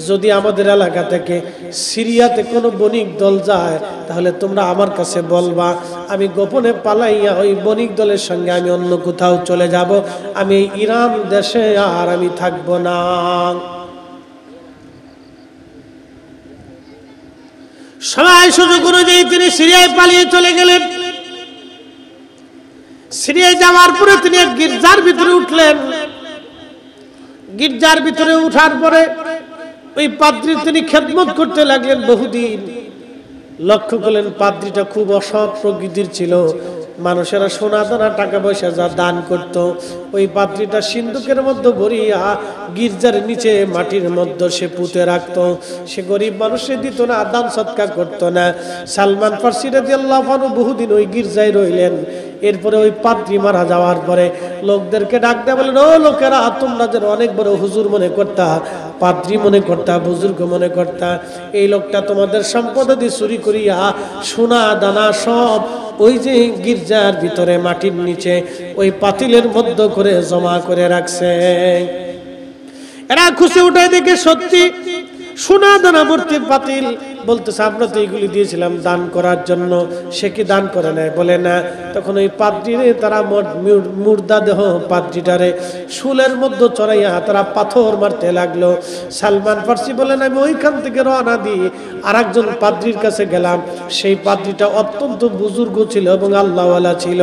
যদি আমাদের এলাকা থেকে সিরিয়াতে কোনো বণিক দল যায় তাহলে তোমরা আমার কাছে বলবা, আমি গোপনে পালাইয়া ওই বণিক দলের সঙ্গে আমি অন্য কোথাও চলে যাব, আমি ইরান দেশে আর আমি থাকব না। সময় সুযোগ অনুযায়ী তিনি সিরিয়ায় পালিয়ে চলে গেলেন। সিরিয়ায় যাওয়ার পরে তিনি এক গির্জার ভিতরে উঠলেন। গির্জার ভিতরে উঠার পরে ওই পাদ্রী তিনি খেদমত করতে লাগলেন বহুদিন। লক্ষ্য করলেন পাদ্রীটা খুব অসৎ প্রকৃতির ছিল। মানুষেরা সোনা দানা টাকা পয়সা যা দান করত, ওই পাদ্রীটা সিন্ধুকের মধ্যে ভরিয়া গির্জার নিচে মাটির মধ্যে সে পুঁতে রাখত। সে গরিব মানুষে দিত না, দান সৎকার করতো না। সালমান ফার্সি রাদিয়াল্লাহু আনহু বহুদিন ওই গির্জায় রইলেন। এরপরে ওই পাদ্রী মারা যাওয়ার পরে লোকদেরকে ডাক দেয়, বলেন ও লোকেরা, তোমরা যেন অনেক বড় হুজুর মনে করতা, পাদ্রী মনে করতা, বুজুর্গ মনে করতা, এই লোকটা তোমাদের সম্পদাদি চুরি করিয়া সোনা দানা সব ওই যে গির্জার ভিতরে মাটির নিচে ওই পাতিলের মধ্যে করে জমা করে রাখছে। এরা খুশি উঠায় দেখে সত্যি সোনা দানা ভর্তি পাতিল। বলতেছে আমরা তো এইগুলি দিয়েছিলাম দান করার জন্য, সে কি দান করে নাই? বলে না। তখন ওই পাদ্রীরে তারা মুর্দা দেহ পাদ্রীটারে শুলের মধ্যে চড়াইয়া তারা পাথর মারতে লাগলো। সালমান ফার্সি বলেন আমি ওইখান থেকে রওনা দিয়ে আর একজন পাদ্রীর কাছে গেলাম। সেই পাদ্রীটা অত্যন্ত বুজুর্গ ছিল এবং আল্লাহওয়ালা ছিল,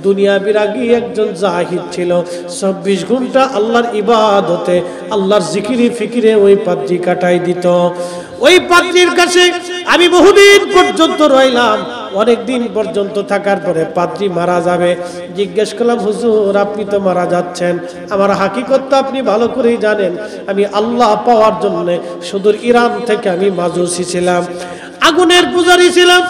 দুনিয়া বিরাগী একজন জাহিদ ছিল। 24 ঘন্টা আল্লাহর ইবাদতে, আল্লাহর জিকিরে ফিকিরে ওই পাদ্রী কাটাই দিত। ওই পাদ্রীর কাছে আমি বহুদিন পর্যন্ত রইলাম। অনেক দিন পর্যন্ত থাকার পরে পাদ্রী মারা যাবে। জিজ্ঞেস করলাম হুজুর আপনি তো মারা যাচ্ছেন, আমার হাকিকত তো আপনি ভালো করেই জানেন। আমি আল্লাহ পাওয়ার জন্য সুদূর ইরান থেকে আমি মাজুসি ছিলাম, আগুনের পূজারী ছিলাম।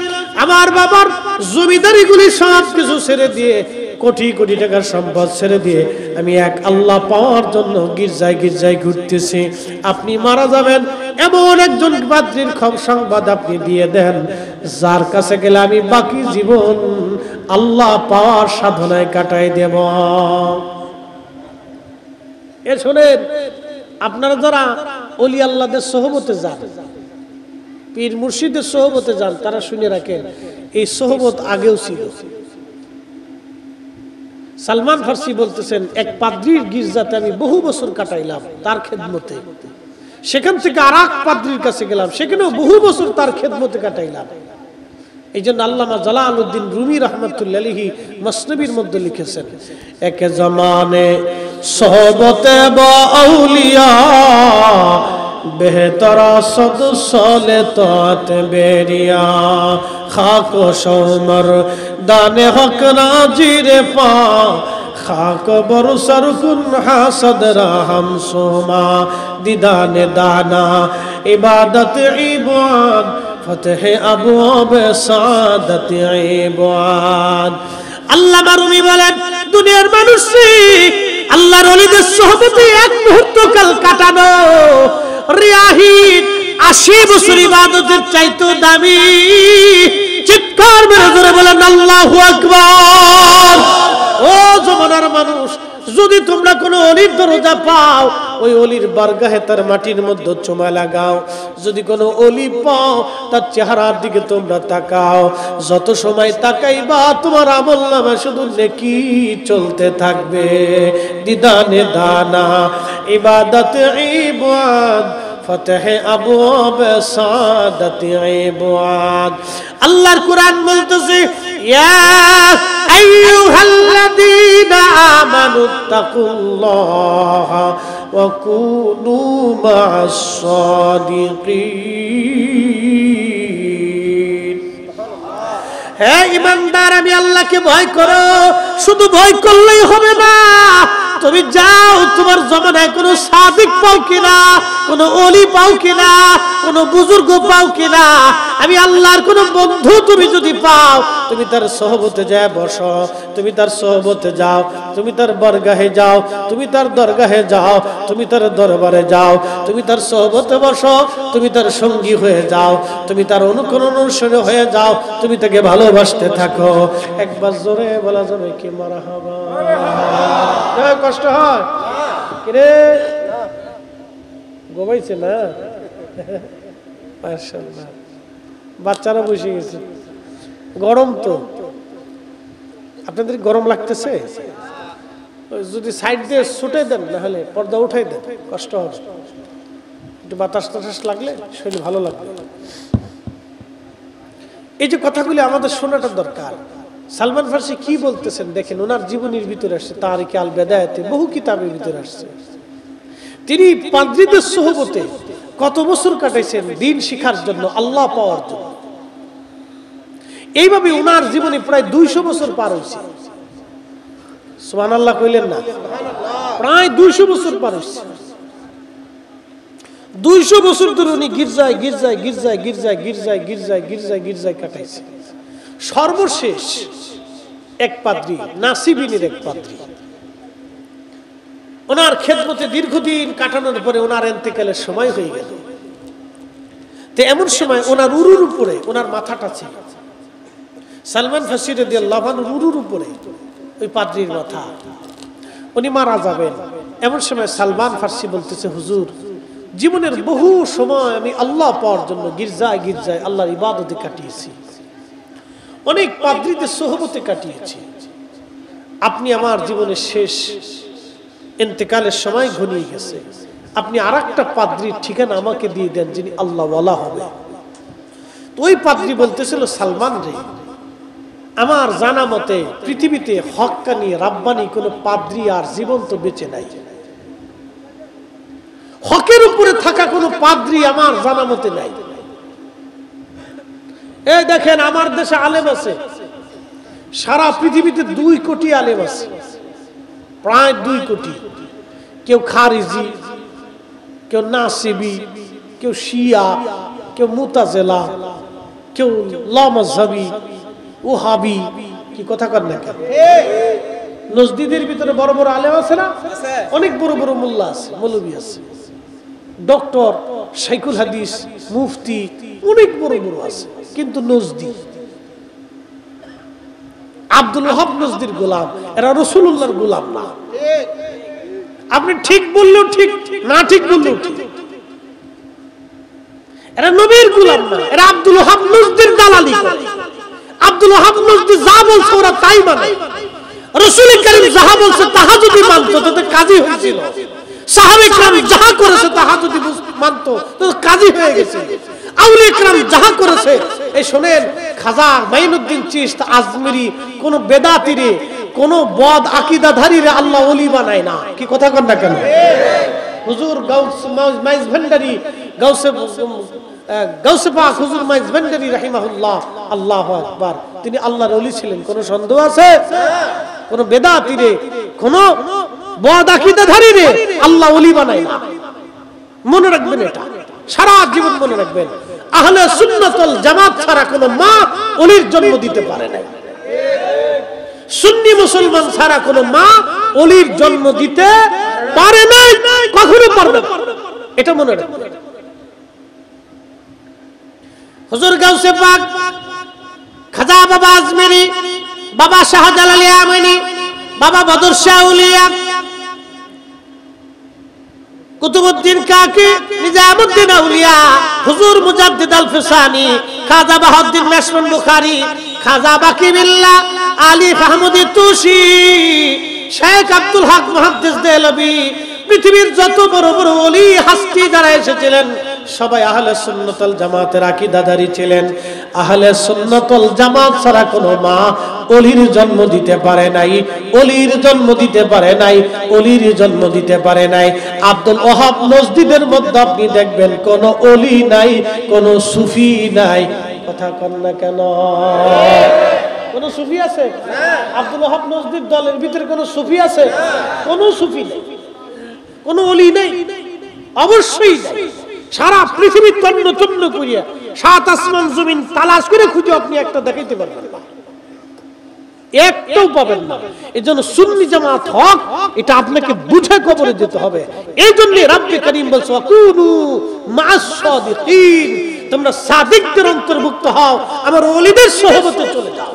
আমার বাবার জমিদারিগুলি সব কিছু ছেড়ে দিয়ে, কোটি কোটি টাকার সম্পদ ছেড়ে দিয়ে আমি এক আল্লাহ পাওয়ার জন্য গির্জায় গির্জায় ঘুরতেছি। আপনি মারা যাবেন এমন একজন পাদ্রীর সংবাদ আপনি দিয়ে দেন, যার কাছে গেলে আমি বাকি জীবন আল্লাহ পাওয়ার সাধনায় কাটাই দেব। এ শোনেন, আপনারা যারা ওলি আল্লাহদের সোহবতে যান, পীর মুর্শিদের সোহবতে যান, তারা শুনে রাখেন এই সোহবত আগেও ছিল। সালমান ফার্সি বলতেছেন এক পাদ্রীর গির্জাতে আমি বহু বছর কাটাইলাম তার খেদমতে, সেখান থেকে আর এক পাদ্রীর কাছে গেলাম, সেখানেও বহু বছর তার খেদমতে কাটাইলাম। এই জন্য আল্লামা জালালউদ্দিন রুমি রহমতুল্লাহ আলাইহি মসনবির মধ্যে লিখেছেন, একে জমানে সোহবতে বা আউলিয়া বেহতর সদ সলে তত বেরিয়া খাক সমর দানে হক নাজিরে পা খাক বরসর কুন হাসদ রাহম সোমা দিদানে দানা ইবাদত ইবাদ ফতহ আবওয়াব সাদত ইবাদ। আল্লামা রুমি বলেন দুনিয়ার মানুষ আল্লাহর ওলিদের সোহবতে এক মুহূর্ত কাল কাটানো রিয়াহিদ 80 বছর ইবাদতের চাইতো দামি। চিৎকার মেরে জোরে বলেন আল্লাহু আকবার। ও জমানার মানুষ, যদি তোমরা কোনো অলির দরজা পাও, ওই অলির বারগাহে তার মাটির মধ্যে চুমা লাগাও। যদি কোনো অলি পাও, তার চেহারার দিকে তোমরা তাকাও। যত সময় তাকাইবা তোমার আমলনামা শুধু নেকি চলতে থাকবে। দিদানে দানা ইবাদত ইবাদ ফতহ আবওয়াব সাদত ইবাদ। আল্লাহর কোরআন বলতেছে ইয়া আইয়ুহাল্লাযীনা আমানুত্তাকুল্লাহা ওয়া কুনু মা'আস সাদিকিন। হে ঈমানদার, আমি আল্লাহকে ভয় করো। শুধু ভয় করলেই হবে না, তুমি যাও তোমার জমানায় কোনো সাদিক পাও কিনা, কোনো ওলি পাও কিনা, কোনো বুজুর্গ পাও কিনা। আমি আল্লাহর কোনো বন্ধু তুমি যদি পাও, তুমি তার সোহবতে যায় বসো, তুমি তার সোহবতে যাও, তুমি তার বরগাহে যাও, তুমি তার দরগাহে যাও, তুমি তার দরবারে যাও, তুমি তার সোহবতে বসো, তুমি তার সঙ্গী হয়ে যাও, তুমি তার অনুকরণ অনুসরণ হয়ে যাও, তুমি তাকে ভালোবাসতে থাকো। একবার জোরে বলা যাবে কি মারহাবা? কষ্ট হয় কিরে? ঘুমাইছে না? মাশাআল্লাহ, বাচ্চারা বসে গেছে। গরম তো, আপনাদের গরম লাগতেছে? যদি সাইড দিয়ে ছুটে দেন, না হলে পর্দা উঠাই দেন, কষ্ট হবে। একটু বাতাস টাতাস লাগলে শরীর ভালো লাগবে। এই যে কথাগুলি আমাদের শোনাটা দরকার। সালমান ফার্সি কি বলতেছেন দেখেন, ওনার জীবনীর ভিতরে আসছে, তারিক আল বেদায়াতে, বহু কিতাবের ভিতরে আসছে। তিনি পাদ্রীদের সোহবতে কত বছর কাটাইছেন দিন শিখার জন্য, আল্লাহ পাওয়ার জন্য। এইভাবে ওনার জীবনে প্রায় 200 বছর পার হয়েছে। সুবহানাল্লাহ কইলেন না? প্রায় 200 বছর পার হয়েছে। 200 বছর ধরে উনি গির্জায় গির্জায় গির্জায় গির্জায় গির্জায় গির্জায় গির্জায় গির্জায় কাটাইছে। সর্বশেষ এক পাদ্রী, নাসিবিনের এক পাদ্রী, ওনার খেদমতে দীর্ঘদিন কাটানোর পরে ওনার ইন্তেকালের সময় হয়ে গেল। তো এমন সময় ওনার উরুর উপরে ওনার মাথাটা ছিল, সালমান ফার্সি রাদিয়াল্লাহু আনহু উরুর উপরে ওই পাদ্রীর মাথা, উনি মারা যাবেন। এমন সময় সালমান ফার্সি বলতেছে, হুজুর, জীবনের বহু সময় আমি আল্লাহ পাওয়ার জন্য গির্জায় গির্জায় আল্লাহর ইবাদতে কাটিয়েছি, অনেক পাদ্রীদের সোহবতে কাটিয়েছি। আপনি আমার জীবনের শেষ ইন্তেকালের সময় ঘনিয়ে গেছে, আপনি আরেকটা পাদ্রীর ঠিকানা আমাকে দিয়ে দেন যিনি আল্লাহ ওয়ালা হবে। তো ওই পাদ্রী বলতেছিল, সালমান রে, আমার জানা মতে পৃথিবীতে হক্কানি রাব্বানি কোন পাদ্রী আর জীবন্ত বেঁচে নাই, হকের উপরে থাকা কোন পাদ্রী আমার জানা মতে নাই। এই দেখেন, আমার দেশে আলেম আছে, সারা পৃথিবীতে 2 কোটি আলেম আছে, প্রায় 2 কোটি। কেউ খারিজি, কেউ নাসিবি, কেউ শিয়া, কেউ মুতাজিলা, কেউ লামাযহাবি, ওহাবি, কি কথা কর না কেন? নজদিদের ভিতরে বড় বড় আলেম আছে না, অনেক বড় বড় মোল্লা আছে, মৌলভী আছে, ডক্টর, শাইখুল হাদিস, মুফতি, অনেক বড় বড় আছে। কিন্তু নজদি, আব্দুল ওয়াহাব নজদির গোলাম, এরা রাসূলুল্লাহর গোলাম না। আপনি ঠিক বললেও ঠিক, না ঠিক বললেও ঠিক, এরা নবীর গোলাম না, এরা আব্দুল ওয়াহাব নজদির দালালি করে। আব্দুল ওয়াহাব নজদি যা বলছে ওরা তাই মানে। রাসূল করিম যাহা বলছে তাহা যদি মানতো তো কাজী হয়েছিল, সাহাবে کرام যাহা করেছে তাহা যদি মানতো তো কাজী হয়ে গেছে। আউলিয়া کرام যাহা করেছে, এই শুনেন, খাজা মাইনুদ্দিন চিশতি আজমিরি কোন বেদাতিরে, কোন বদ আকীদাধারী রে আল্লাহ ওলি বানায় না। কি কথা কন না কেন? হুজুর গাউস মাইজ ভান্ডারী, গাউসে পাক হুজুর মাইজ ভান্ডারী রাহিমাহুল্লাহ, আল্লাহু আকবার, তিনি আল্লাহর ওলি ছিলেন, কোন সন্দেহ আছে? কোন বেদাতিরে, কোন বদ আকীদাধারী রে আল্লাহ ওলি বানায় না। মনে রাখবেন, এটা সারা জীবন মনে রাখবেন। আহলে সুন্নাত ওয়াল জামাত ছাড়া কোন মা ওলির জন্ম দিতে পারে না, সুন্নি মুসলমান ছাড়া কোন মা ওলির জন্ম দিতে পারে না, কখনো পারবে না, এটা মনে রাখবেন। হুজুর গাউসে পাক, খাজা বাবা আজমেরি, বাবা শাহজালাল ইয়ামানি, বাবা বদর শাহ আউলিয়া, কুতুবউদ্দিন কাকি, নিজামউদ্দিন আউলিয়া, হুজুর মুজাদ্দিদ আল ফিসানি, খাজা বাহাউদ্দিন মেশমুন বুখারী, খাজা বাকি বিল্লাহ, আলী ফাহমুদি তুসি, শেখ আব্দুল হক মুহাদ্দিস দেহলভী, পৃথিবীর যত বড় বড় ওলি হাস্তি যারা এসেছিলেন সবাই আহলে সুন্নাত ওয়াল জামাতের আকীদাধারী ছিলেন। আহলে সুন্নাত ওয়াল জামাত ছাড়া কোনো মা ওলির জন্ম দিতে পারে নাই, ওলির জন্ম দিতে পারে নাই, ওলির জন্ম দিতে পারে নাই। আব্দুল ওয়াহাব নজদিদের মধ্যে আপনি দেখবেন কোন ওলি নাই, কোন সুফি নাই। কথা কন না কেন? কোন সুফি আছে? আব্দুল ওয়াহাব নজদির দলের ভিতরে কোন সুফি আছে? কোন সুফি নেই, কোন ওলি নেই, অবশ্যই নাই। সারা পৃথিবী তন্ন তন্ন করিয়া 7 আসমান জমিন তালাশ করে খুঁজে আপনি একটা দেখাইতে পারবেন না, একটাও পাবেন না। এজন্য সুন্নি জামাত হক, এটা আপনাকে বুঝে কবরে যেতে হবে। এই জন্য রব্বে করিম বলছে, ওয়াকুনু মা'আস সাদিকিন, তোমরা সাদিকদের অন্তর্ভুক্ত হও, আমার ওলিদের সোহবতে চলে যাও।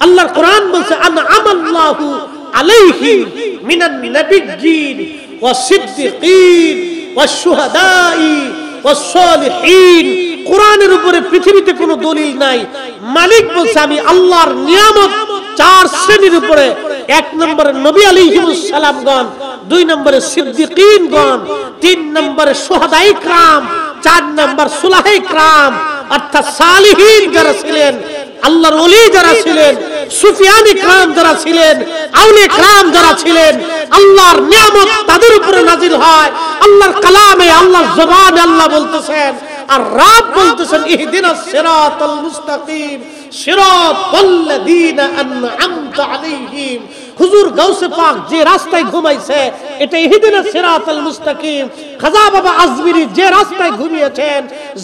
আল্লাহর কোরআন বলছে, আনআমাল্লাহু আলাইহিম মিনান নাবিয়্যিন ওয়াস সিদ্দিকিন ওয়াস শুহাদাই ওয়াস সালিহিন। কোরআনের উপরে পৃথিবীতে কোনো দলিল নাই। মালিক বলছে, আমি আল্লাহর নিয়ামত 4 শ্রেণীর উপরে, 1 নম্বরে নবী আলাইহিস সালামগণ, 2 নম্বরে সিদ্দিকিনগণ, 3 নম্বরে শুহাদায়ে کرام, 4 নম্বর সুলাহে کرام, অর্থাৎ সালিহিন যারা ছিলেন, আল্লাহর ওলি যারা ছিলেন, সুফিয়ানে کرام যারা ছিলেন, আউলিয়া کرام যারা ছিলেন, আল্লাহর নিয়ামত তাদের উপরে নাজিল হয়। আল্লাহর কালামে, আল্লাহর জবানে আল্লাহ বলতেছেন, আর রাব বলতেছেন, ইহদিনাস সিরাতাল মুস্তাকিম সিরাতাল্লাযীনা আন'আমতা আলাইহিম হুজুর গাউসে পাক যে রাস্তায় ঘুমাইছে এটা ইহদিনাস সিরাতাল মুস্তাকিম। খাজা বাবা আজমিরি যে রাস্তায় ঘুমিয়েছেন,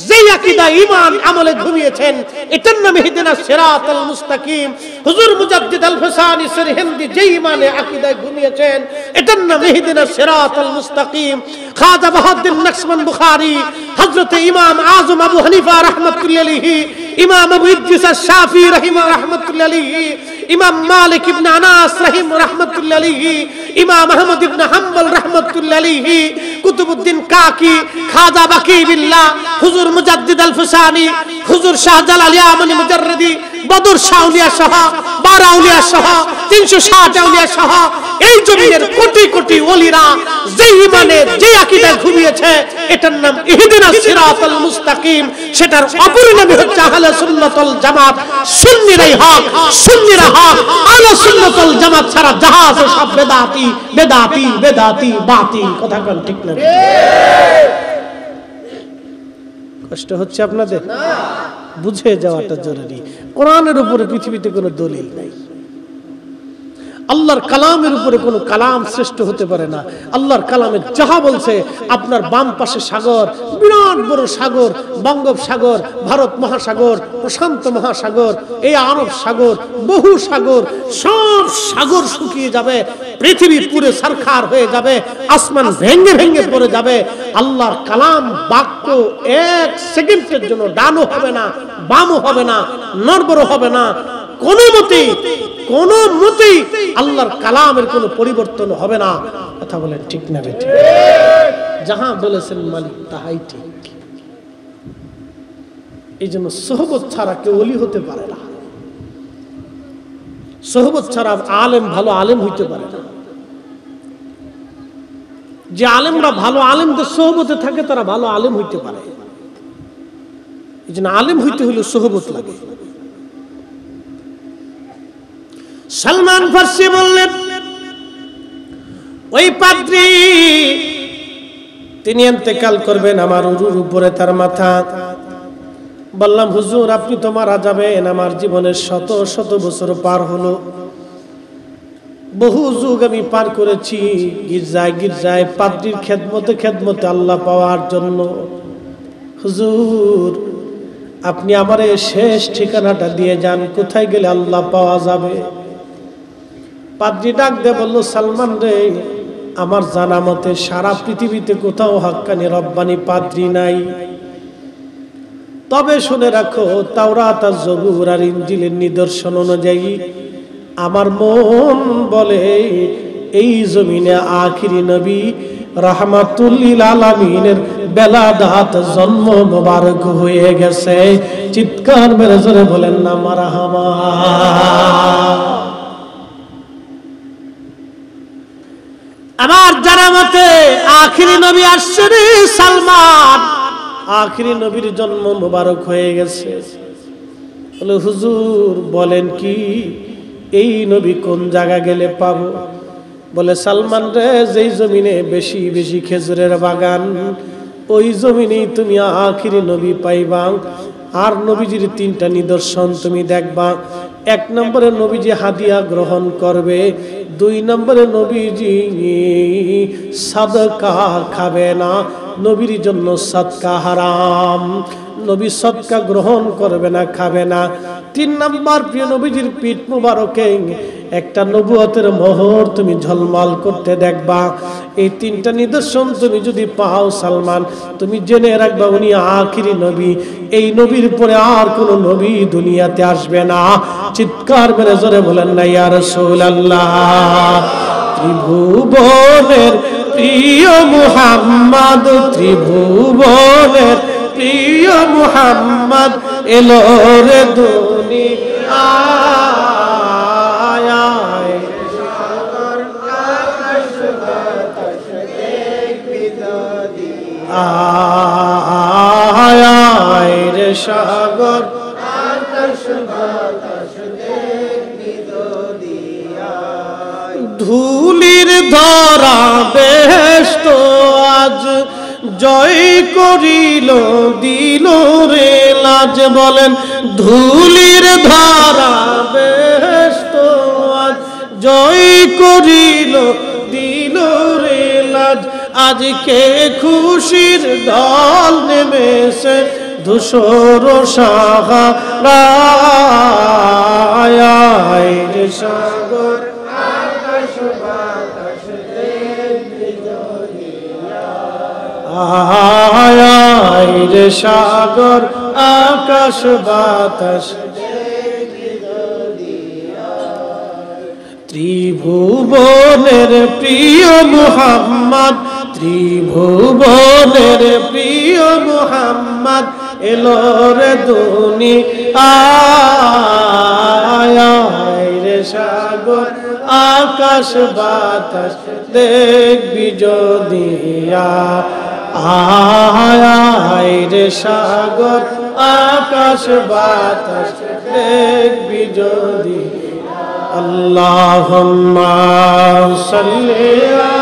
যেই আকীদা ঈমান আমলে ঘুমিয়েছেন, এটার নাম ইহদিনাস সিরাতাল মুস্তাকিম। হুজুর মুজাদ্দিদ আল ফিসানি সিরহিন্দি যে ঈমানে আকীদায় ঘুমিয়েছেন, এটার নাম ইহদিনাস সিরাতাল মুস্তাকিম। খাজা বাহাউদ্দিন নকশবন্দ বুখারী, হযরত ইমাম আযম আবু হানিফা রাহমাতুল্লাহি আলাইহি, ইমাম আবু ইদ্রিস আশ-শাফি রাহমাতুল্লাহি আলাইহি, ইমাম মালিক ইবনে আনাস রাহমাতুল্লাহি আলাইহি, ইমাম আহমদ ইবনে হাম্বল রাহমাতুল্লাহি আলাইহি, কুতুবউদ্দিন কাকি, খাজা বাকি বিল্লাহ, হুজুর মুজাদ্দিদ আল ফিসানি, হুজুর শাহজালাল ইয়ামানি মুজাররিদি, বদর শাউলিয়া সহ, বারাউলিয়া সহ, 360 আউলিয়া সহ এই জমিনের কোটি কোটি ওলিরা যে ঈমানে যে আকীদায় ঘুমিয়েছে, এটার নাম ইহদিনাস সিরাতাল মুস্তাকিম। সেটার অপর নাম হচ্ছে আহলে সুন্নাত ওয়াল জামাত। সুন্নিরাই হক, সুন্নিরা হক। আহলে সুন্নাত ওয়াল জামাত ছাড়া যাহা আছে সব বেদাতি বেদাতি বেদাতি বাতিল। কথা কোন ঠিক না? কষ্ট হচ্ছে আপনাদের? না, বুঝে যাওয়াটা জরুরি। কোরআনের উপরে পৃথিবীতে কোনো দলিল নাই। আল্লাহর কালামের উপরে কোনো কালাম শ্রেষ্ঠ হতে পারে না। আল্লাহর কালামে যাহা বলছে, আপনার বাম পাশে সাগর, বিরাট বড় সাগর, বঙ্গোপসাগর, ভারত মহাসাগর, প্রশান্ত মহাসাগর, এই আরব সাগর, বহু সাগর, সব সাগর শুকিয়ে যাবে, পৃথিবী পুরে সারখার হয়ে যাবে, আসমান ভেঙে ভেঙে পড়ে যাবে। আল্লাহর কালাম বাক্য এক সেকেন্ডের জন্য ডানও হবে না, বামও হবে না, নড়বড় হবে না। কোনো মতেই আল্লাহর কালামের কোনো পরিবর্তন হবে না। কথা বলেন ঠিক না বেঠিক? যাহা বলেছেন মালিক তাহাই ঠিক। এই জন্য সোহবত ছাড়া কেউ ওলি হতে পারে না। সোহবত ছাড়া আলেম ভালো আলেম হইতে পারে না। যে আলেমরা ভালো আলেমদের সোহবতে থাকে তারা ভালো আলেম হইতে পারে। এই জন্য আলেম হইতে হলে সোহবত লাগে। সালমান ফারসি বললেন, ওই পাদ্রী তিনি ইন্তেকাল করবেন, আমার উরুর উপরে তার মাথা। বললাম, হুজুর আপনি তো মারা যাবেন, আমার জীবনের শত শত বছর পার হলো, বহু যুগ আমি পার করেছি গির্জায় গির্জায় পাদ্রীর খেদমতে আল্লাহ পাওয়ার জন্য। হুজুর আপনি আমার শেষ ঠিকানাটা দিয়ে যান, কোথায় গেলে আল্লাহ পাওয়া যাবে? পাদ্রী ডাক দিয়ে বলল, সালমান রে, আমার জানা মতে সারা পৃথিবীতে কোথাও হাক্কানি রব্বানি পাদ্রী নাই। তবে শুনে রাখো, তাওরাত আর জবুর আর ইনজিলের নিদর্শন অনুযায়ী আমার মন বলে এই জমিনে আখিরি নবী রাহমাতুল লিল আলামিনের বেলাদাত জন্ম মোবারক হয়ে গেছে। চিৎকার মেরে জোরে বলেন না মারহাবা। আমার জানা মতে আখিরি নবী আসছে রে সালমান, আখিরি নবীর জন্ম মোবারক হয়ে গেছে। বলে, হুজুর বলেন কি, এই নবী কোন জায়গা গেলে পাবো? বলে, সালমান রে, যেই জমিনে বেশি বেশি খেজুরের বাগান, ওই জমিনেই তুমি আখিরি নবী পাইবা। আর নবীজির তিনটা নিদর্শন তুমি দেখবা। 1 নম্বরে নবীজি হাদিয়া গ্রহণ করবে, 2 নম্বরে নবীজি সাদকা খাবে না, নবীর জন্য সাদকা হারাম, নবী সাদকা গ্রহণ করবে না, খাবে না। 3 নম্বর প্রিয় নবীজির পিঠ মুবারকে একটা নবুয়তের মোহর তুমি ঝলমল করতে দেখবা। এই 3টা নিদর্শন তুমি যদি পাও সালমান, তুমি জেনে রাখবা উনি আখিরি নবী। এই নবীর পরে আর কোন নবী দুনিয়াতে আসবে না। চিৎকার মেরে জোরে বলেন না ইয়া রাসূলুল্লাহ। ত্রিভুবনের প্রিয় মুহাম্মদ, ত্রিভুবনের প্রিয় মুহাম্মদ এলো রে দুনিয়ায়। আয় রে সাগর ধুলির ধরা বেহেশত আজ জয় করিল দিল রে লাজ। বলেন, ধুলির ধরা বেহেশত আজ জয় করিল দিল রে লাজ, আজকে খুশির দল নেমেছে ধূসর সাহারায় রে সাগর আকাশ বাতাস আয় রে সাগর আকাশ বাতাস ত্রিভুবনের প্রিয় মুহাম্মদ, ত্রিভুবনের প্রিয় মুহাম্মদ এলো রে দুনিয়ায় রে সাগর আকাশ বাতাস দেখবি যদি আয় রে সাগর আকাশ বাতাস দেখবি যদি। আল্লাহুম্মা সাল্লি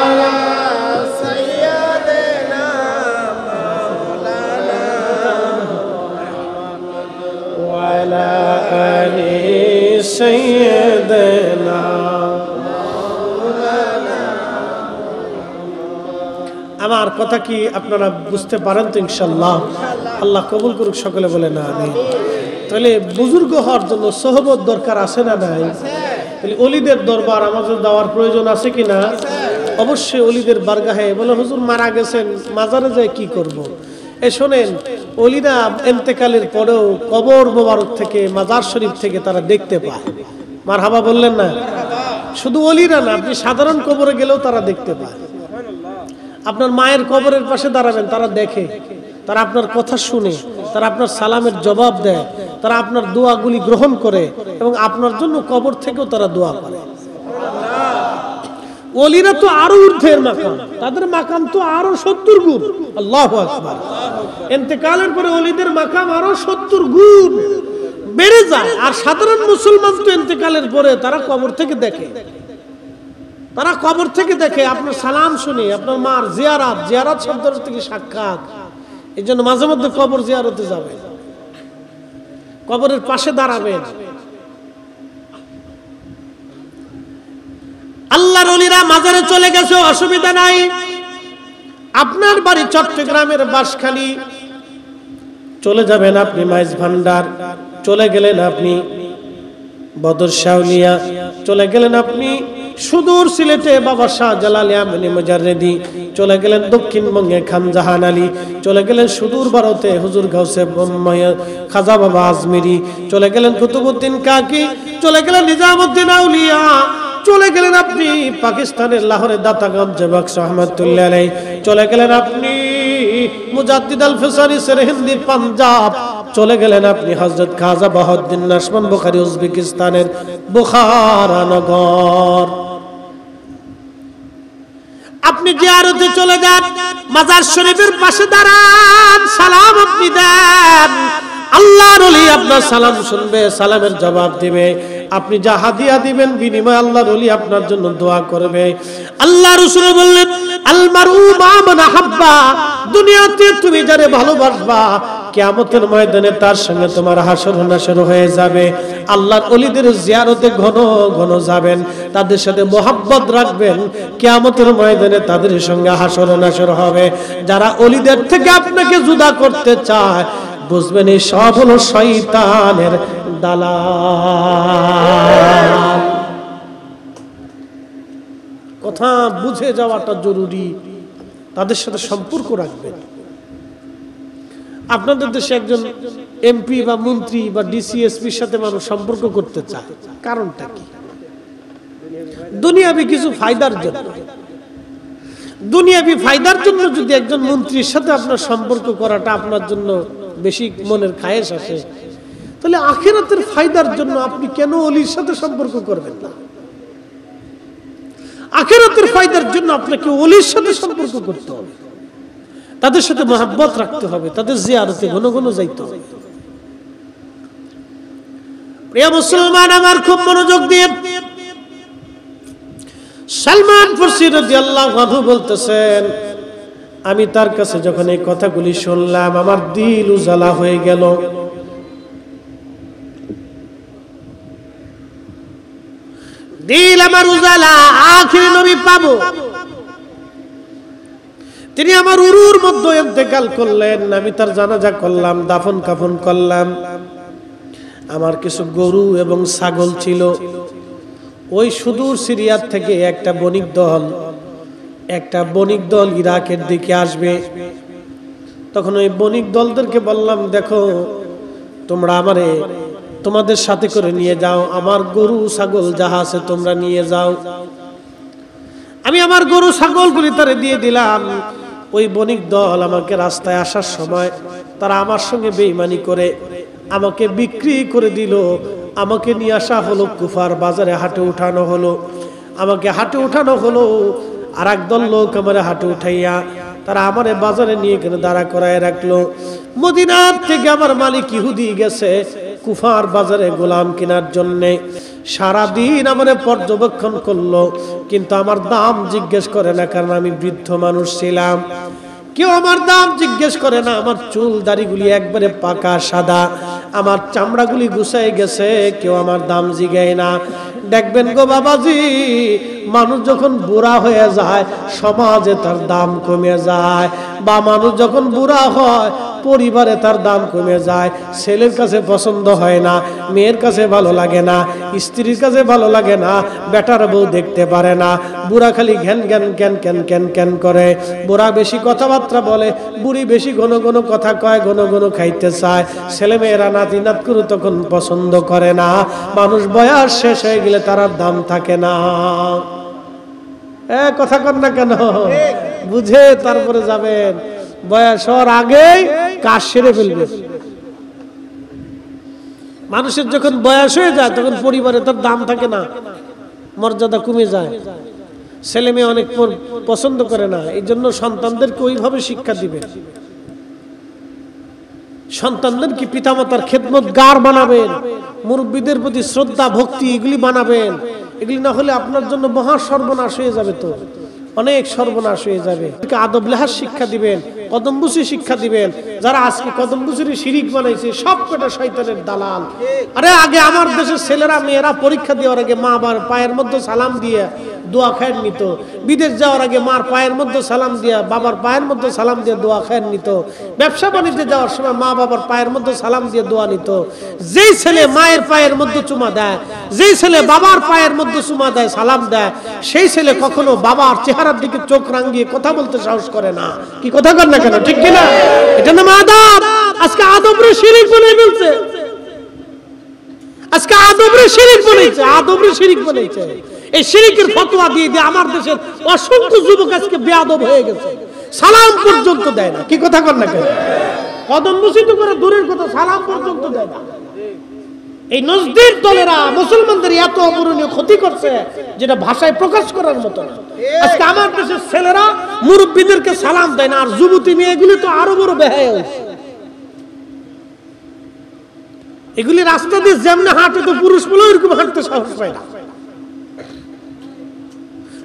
আলা সাইয়্যিদিনা মাওলানা ওয়া আলা আলি সাইয়্যিদিনা মাওলানা। আমার কথা কি আপনারা বুঝতে পারেন তো? ইনশাআল্লাহ আল্লাহ কবুল করুক, সকলে বলে না আমিন। তাহলে বুজুর্গ হওয়ার জন্য সোহবত দরকার আছে না নাই? তাহলে অলিদের দরবার আমাদের দেওয়ার প্রয়োজন আছে কি না? অবশ্যই অলিদের বারগাহে। বলে হুজুর মারা গেছেন, মাজারে যায় কি করব? শোনেন, অলিরা ইন্তেকালের পরেও কবর মোবারক থেকে, মাজার শরীফ থেকে তারা দেখতে পায়। মারহাবা বললেন না? শুধু অলিরা না, আপনি সাধারণ কবরে গেলেও তারা দেখতে পায়। আপনার মায়ের কবরের পাশে দাঁড়াবেন, তারা দেখে, তারা আপনার কথা শুনে, তারা আপনার সালামের জবাব দেয়, তারা আপনার দোয়াগুলি গ্রহণ করে এবং আপনার জন্য কবর থেকেও তারা দোয়া করে। ওলিরা তো আরো ঊর্ধ্বের মাকাম, তাদের মাকাম তো আরো 70 গুণ। আল্লাহু আকবার। ইন্তেকালের পরে ওলিদের মাকাম আরো 70 গুণ বেড়ে যায়। আর সাধারণ মুসলমান তো ইন্তেকালের পরে তারা কবর থেকে দেখে, তারা কবর থেকে দেখে, আপনার সালাম শুনে, আপনার মার জিয়ারাত, জিয়ারাত শব্দের থেকে সাক্ষাৎ। এই জন্য মাঝে মধ্যে কবর জিয়ারতে যাবেন, কবরের পাশে দাঁড়াবেন। আল্লাহর ওলিরা মাজারে চলে গেছে, অসুবিধা নাই। আপনার বাড়ি চট্টগ্রামের বাঁশখালী, চলে যাবেন আপনি মাইজ ভান্ডার, চলে গেলেন আপনি বদর শাওলিয়া, চলে গেলেন আপনি সুদূর সিলেটে বাবা শাহজালাল ইয়ামানি মুজাররিদি, চলে গেলেন দক্ষিণবঙ্গে খান জাহান আলী, চলে গেলেন সুদূর ভারতে হুজুর গাউসে খাজা বাবা আজমিরি, চলে গেলেন কুতুবউদ্দিন কাকি, চলে গেলেন নিজামউদ্দিন আউলিয়া, চলে গেলেন আপনি পাকিস্তানের লাহোরে দাতাগঞ্জ বক্স রহমাতুল্লাহ আলাইহি, চলে গেলেন আপনি মুজাদ্দিদ আল ফিসারি সেরহিন্দির পাঞ্জাব, চলে গেলেন আপনি হযরত খাজা বাহাউদ্দিন নাশবন্দ বুখারী উজবেকিস্তানের বুখারা নগর। আপনি জিয়ারতে চলে যান, মাজার শরীফের পাশে দাঁড়ান, সালাম আপনি দেন, আল্লাহর ওলি আপনার সালাম শুনবে, সালামের জবাব দিবে। আপনি যা হাদিয়া দিবেন বিনিময়ে আল্লাহর ওলি আপনার জন্য দোয়া করবে। আল্লাহ রাসূল বললেন, আল মারউ মা মান হাব্বা, দুনিয়াতে তুমি যারে ভালোবাসবা কিয়ামতের ময়দানে তার সঙ্গে তোমার হাসর নাসর হয়ে যাবে। আল্লাহর ওলিদের জিয়ারতে ঘন ঘন যাবেন, তাদের সাথে মোহাব্বত রাখবেন, কিয়ামতের ময়দানে তাদের সঙ্গে হাসর নাসর হবে। যারা ওলিদের থেকে আপনাকে জুদা করতে চায়, বুঝবেন এই সব হলো শয়তানের দালাল। কথা বুঝে যাওয়াটা জরুরি। তাদের সাথে সম্পর্ক রাখবেন। আপনাদের দেশে একজন এমপি বা মন্ত্রী বা ডিসিএসপির সাথে মানুষ সম্পর্ক করতে চায়, কারণটা কি? দুনিয়াবি কিছু ফায়দার জন্য। দুনিয়াবি ফায়দার জন্য যদি একজন মন্ত্রীর সাথে আপনার সম্পর্ক করাটা আপনার জন্য বেশি মনের খায়েশ আসে, তাহলে আখিরাতের ফায়দার জন্য আপনি কেন ওলির সাথে সম্পর্ক করবেন না? আখিরাতের ফায়দার জন্য আপনাকে ওলির সাথে সম্পর্ক করতে হবে, তাদের সাথে মহব্বত রাখতে হবে, তাদের জিয়ারতে ঘন ঘন যাইতে হবে। প্রিয় মুসলমান আমার, খুব মনোযোগ দিয়ে সালমান ফারসি রাদিয়াল্লাহু আনহু বলতেছেন, আমি তার কাছে যখন এই কথাগুলি শুনলাম আমার দিল উজালা হয়ে গেল। দিল আমার উজালা, আখিরি নবী পাবো। তিনি আমার উরুর মধ্যে ইন্তেকাল করলেন, আমি তার জানাজা করলাম, দাফন কাফন করলাম। আমার কিছু গরু এবং ছাগল ছিল। ওই সুদূর সিরিয়ার থেকে একটা বণিক দল ইরাকের দিকে আসবে। তখন ওই বণিক দলদেরকে বললাম, দেখো তোমরা আমারে তোমাদের সাথে করে নিয়ে যাও, আমার গরু ছাগল যাহা আছে তোমরা নিয়ে যাও। আমি আমার গরু ছাগলগুলি তারে দিয়ে দিলাম। ওই বণিক দল আমাকে রাস্তায় আসার সময় তারা আমার সঙ্গে বেঈমানি করে আমাকে বিক্রি করে দিল। আমাকে নিয়ে আসা হলো কুফার বাজারে, হাটে উঠানো হলো। আমাকে হাটে উঠানো হলো, আর একদল লোক আমার হাটে উঠাইয়া তারা আমারে বাজারে নিয়ে গেলে দাঁড়া করায় রাখলো। মদিনার থেকে আমার মালিক ইহুদি গেছে কুফার বাজারে গোলাম কেনার জন্যে। সারাদিন আমারে পর্যবেক্ষণ করলো, কিন্তু আমার দাম জিজ্ঞেস করে না, কারণ আমি বৃদ্ধ মানুষ ছিলাম। কেউ আমার দাম জিজ্ঞেস করে না। আমার চুল দাড়িগুলি একবারে পাকা সাদা, আমার চামড়াগুলি গুছাই গেছে, কেউ আমার দাম জিগায় না। দেখবেন গো বাবাজি, মানুষ যখন বুড়া হয়ে যায় সমাজে তার দাম কমে যায়, বা মানুষ যখন বুড়া হয় পরিবারে তার দাম কমে যায়। ছেলের কাছে পছন্দ হয় না, মেয়ের কাছে ভালো লাগে না, স্ত্রীর কাছে ভালো লাগে না, বেটার বউ দেখতে পারে না। বুড়া খালি ঘ্যান ঘ্যান ক্যান ক্যান ক্যান ক্যান করে। বুড়া বেশি কথাবার্তা বলে, বুড়ি বেশি ঘন ঘন কথা কয়, ঘন ঘন খাইতে চায়। ছেলে মেয়েরা নাতি নাতকুরু তখন পছন্দ করে না। মানুষ বয়স শেষ হয়ে গেলে তার আর দাম থাকে না। কথা কর না কেন? বুঝে তারপরে যাবেন। বয়স হওয়ার আগেই কাজ সেরে ফেলবে। মানুষের যখন বয়স হয়ে যায় তখন পরিবারে তার দাম থাকে না, মর্যাদা কমে যায়। ছেলে মেয়ে অনেক পছন্দ করে না। এই জন্য সন্তানদেরকে ওইভাবে শিক্ষা দিবেন। সন্তানদেরকে পিতামাতার খেদমতগার বানাবেন, মুরব্বীদের প্রতি শ্রদ্ধা ভক্তি এগুলি বানাবেন। এগুলি না হলে আপনার জন্য মহা সর্বনাশ হয়ে যাবে, তো অনেক সর্বনাশ হয়ে যাবে। আদব লেহাজ শিক্ষা দিবেন, কদমবুসি শিক্ষা দিবেন। যারা আজকে কদমবুসির শিরিক বানাইছে সব কটা শয়তানের দালাল। আরে আগে আমার দেশের ছেলেরা মেয়েরা পরীক্ষা দেওয়ার আগে মা বাবার পায়ের মধ্যে সালাম দিয়ে দোয়া খায়ের নিত। বিদেশ যাওয়ার আগে মার পায়ের মধ্যে সালাম দিয়া, বাবার পায়ের মধ্যে সালাম দিয়ে দোয়া খায়ের নিত। ব্যবসা বাণিজ্যে যাওয়ার সময় মা বাবার পায়ের মধ্যে সালাম দিয়ে দোয়া নিত। যেই ছেলে মায়ের পায়ের মধ্যে চুমা দেয়, যেই ছেলে বাবার পায়ের মধ্যে চুমা দেয়, সালাম দেয়, সেই ছেলে কখনো বাবার চেহারার দিকে চোখ রাঙিয়ে কথা বলতে সাহস করে না। কি কথা কর না কেন? ঠিক কিনা? এটা নাম আদব। আজকে আদবরে শিরিক বানাই ফেলছে। আজকে আদবরে শিরিক বানাইছে, আদবরে শিরিক বানাইছে। এই শিরিকের ফতোয়া দিয়ে দিয়ে আমার দেশের অসংখ্য যুবক আজকে বেয়াদব হয়ে গেছে, সালাম পর্যন্ত দেয় না। কি কথা কর না কেন? কদমবুসি তো করে দূরের কথা, সালাম পর্যন্ত দেয় না। এই নজদির দলেরা মুসলমানদের এত অপূরণীয় ক্ষতি করছে যেটা ভাষায় প্রকাশ করার মতো না। আজকে আমার দেশের ছেলেরা মুরব্বীদেরকে সালাম দেয় না, আর যুবতী মেয়েগুলি তো আরো বড় বেহায়া হয়েছে। এগুলি রাস্তা দিয়ে যেমনি হাঁটে তো পুরুষ বলে ওইরকম হাঁটতে সাহস পায় না।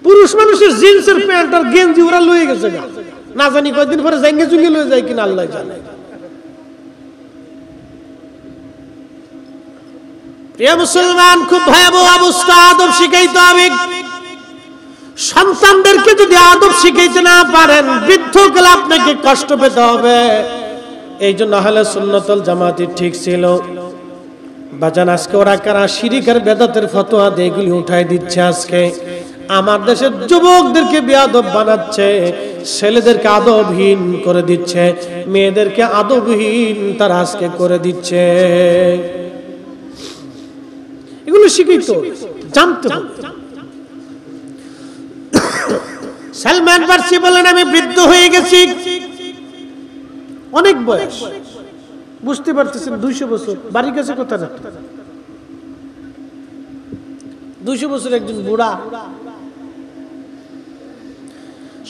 পুরুষ মানুষের জিন্সের প্যান্ট আর গেঞ্জি ওরা লয়ে গেছে, না জানি কয়েকদিন পরে জাঙ্গে জুঙ্গে লয়ে যায় কিনা আল্লাহ জানে। প্রিয় মুসলমান, খুব ভয়াবহ অবস্থা। আদব শিখাইতে হবে। সন্তানদেরকে যদি আদব শিখাইতে না পারেন, বৃদ্ধ কালে আপনাকে কষ্ট পেতে হবে। এই জন্য আহলে সুন্নাত ওয়াল জামাতি ঠিক ছিল। বাজান আজকে ওরা কারা শিরিক আর বেদাতের ফতোয়া দিয়ে এগুলি উঠাই দিচ্ছে। আজকে আমার দেশের যুবকদেরকে বেয়াদব বানাচ্ছে, ছেলেদেরকে আদবহীন করে দিচ্ছে, মেয়েদেরকে আদবহীন তারা আজকে করে দিচ্ছে। এগুলো শিখিত জানতে হবে। সালমান ফার্সি বলেন, আমি বৃদ্ধ হয়ে গেছি, অনেক বয়স, বুঝতে পারতেছেন 200 বছর বাড়ি গেছে কোথা না। 200 বছর একজন বুড়া।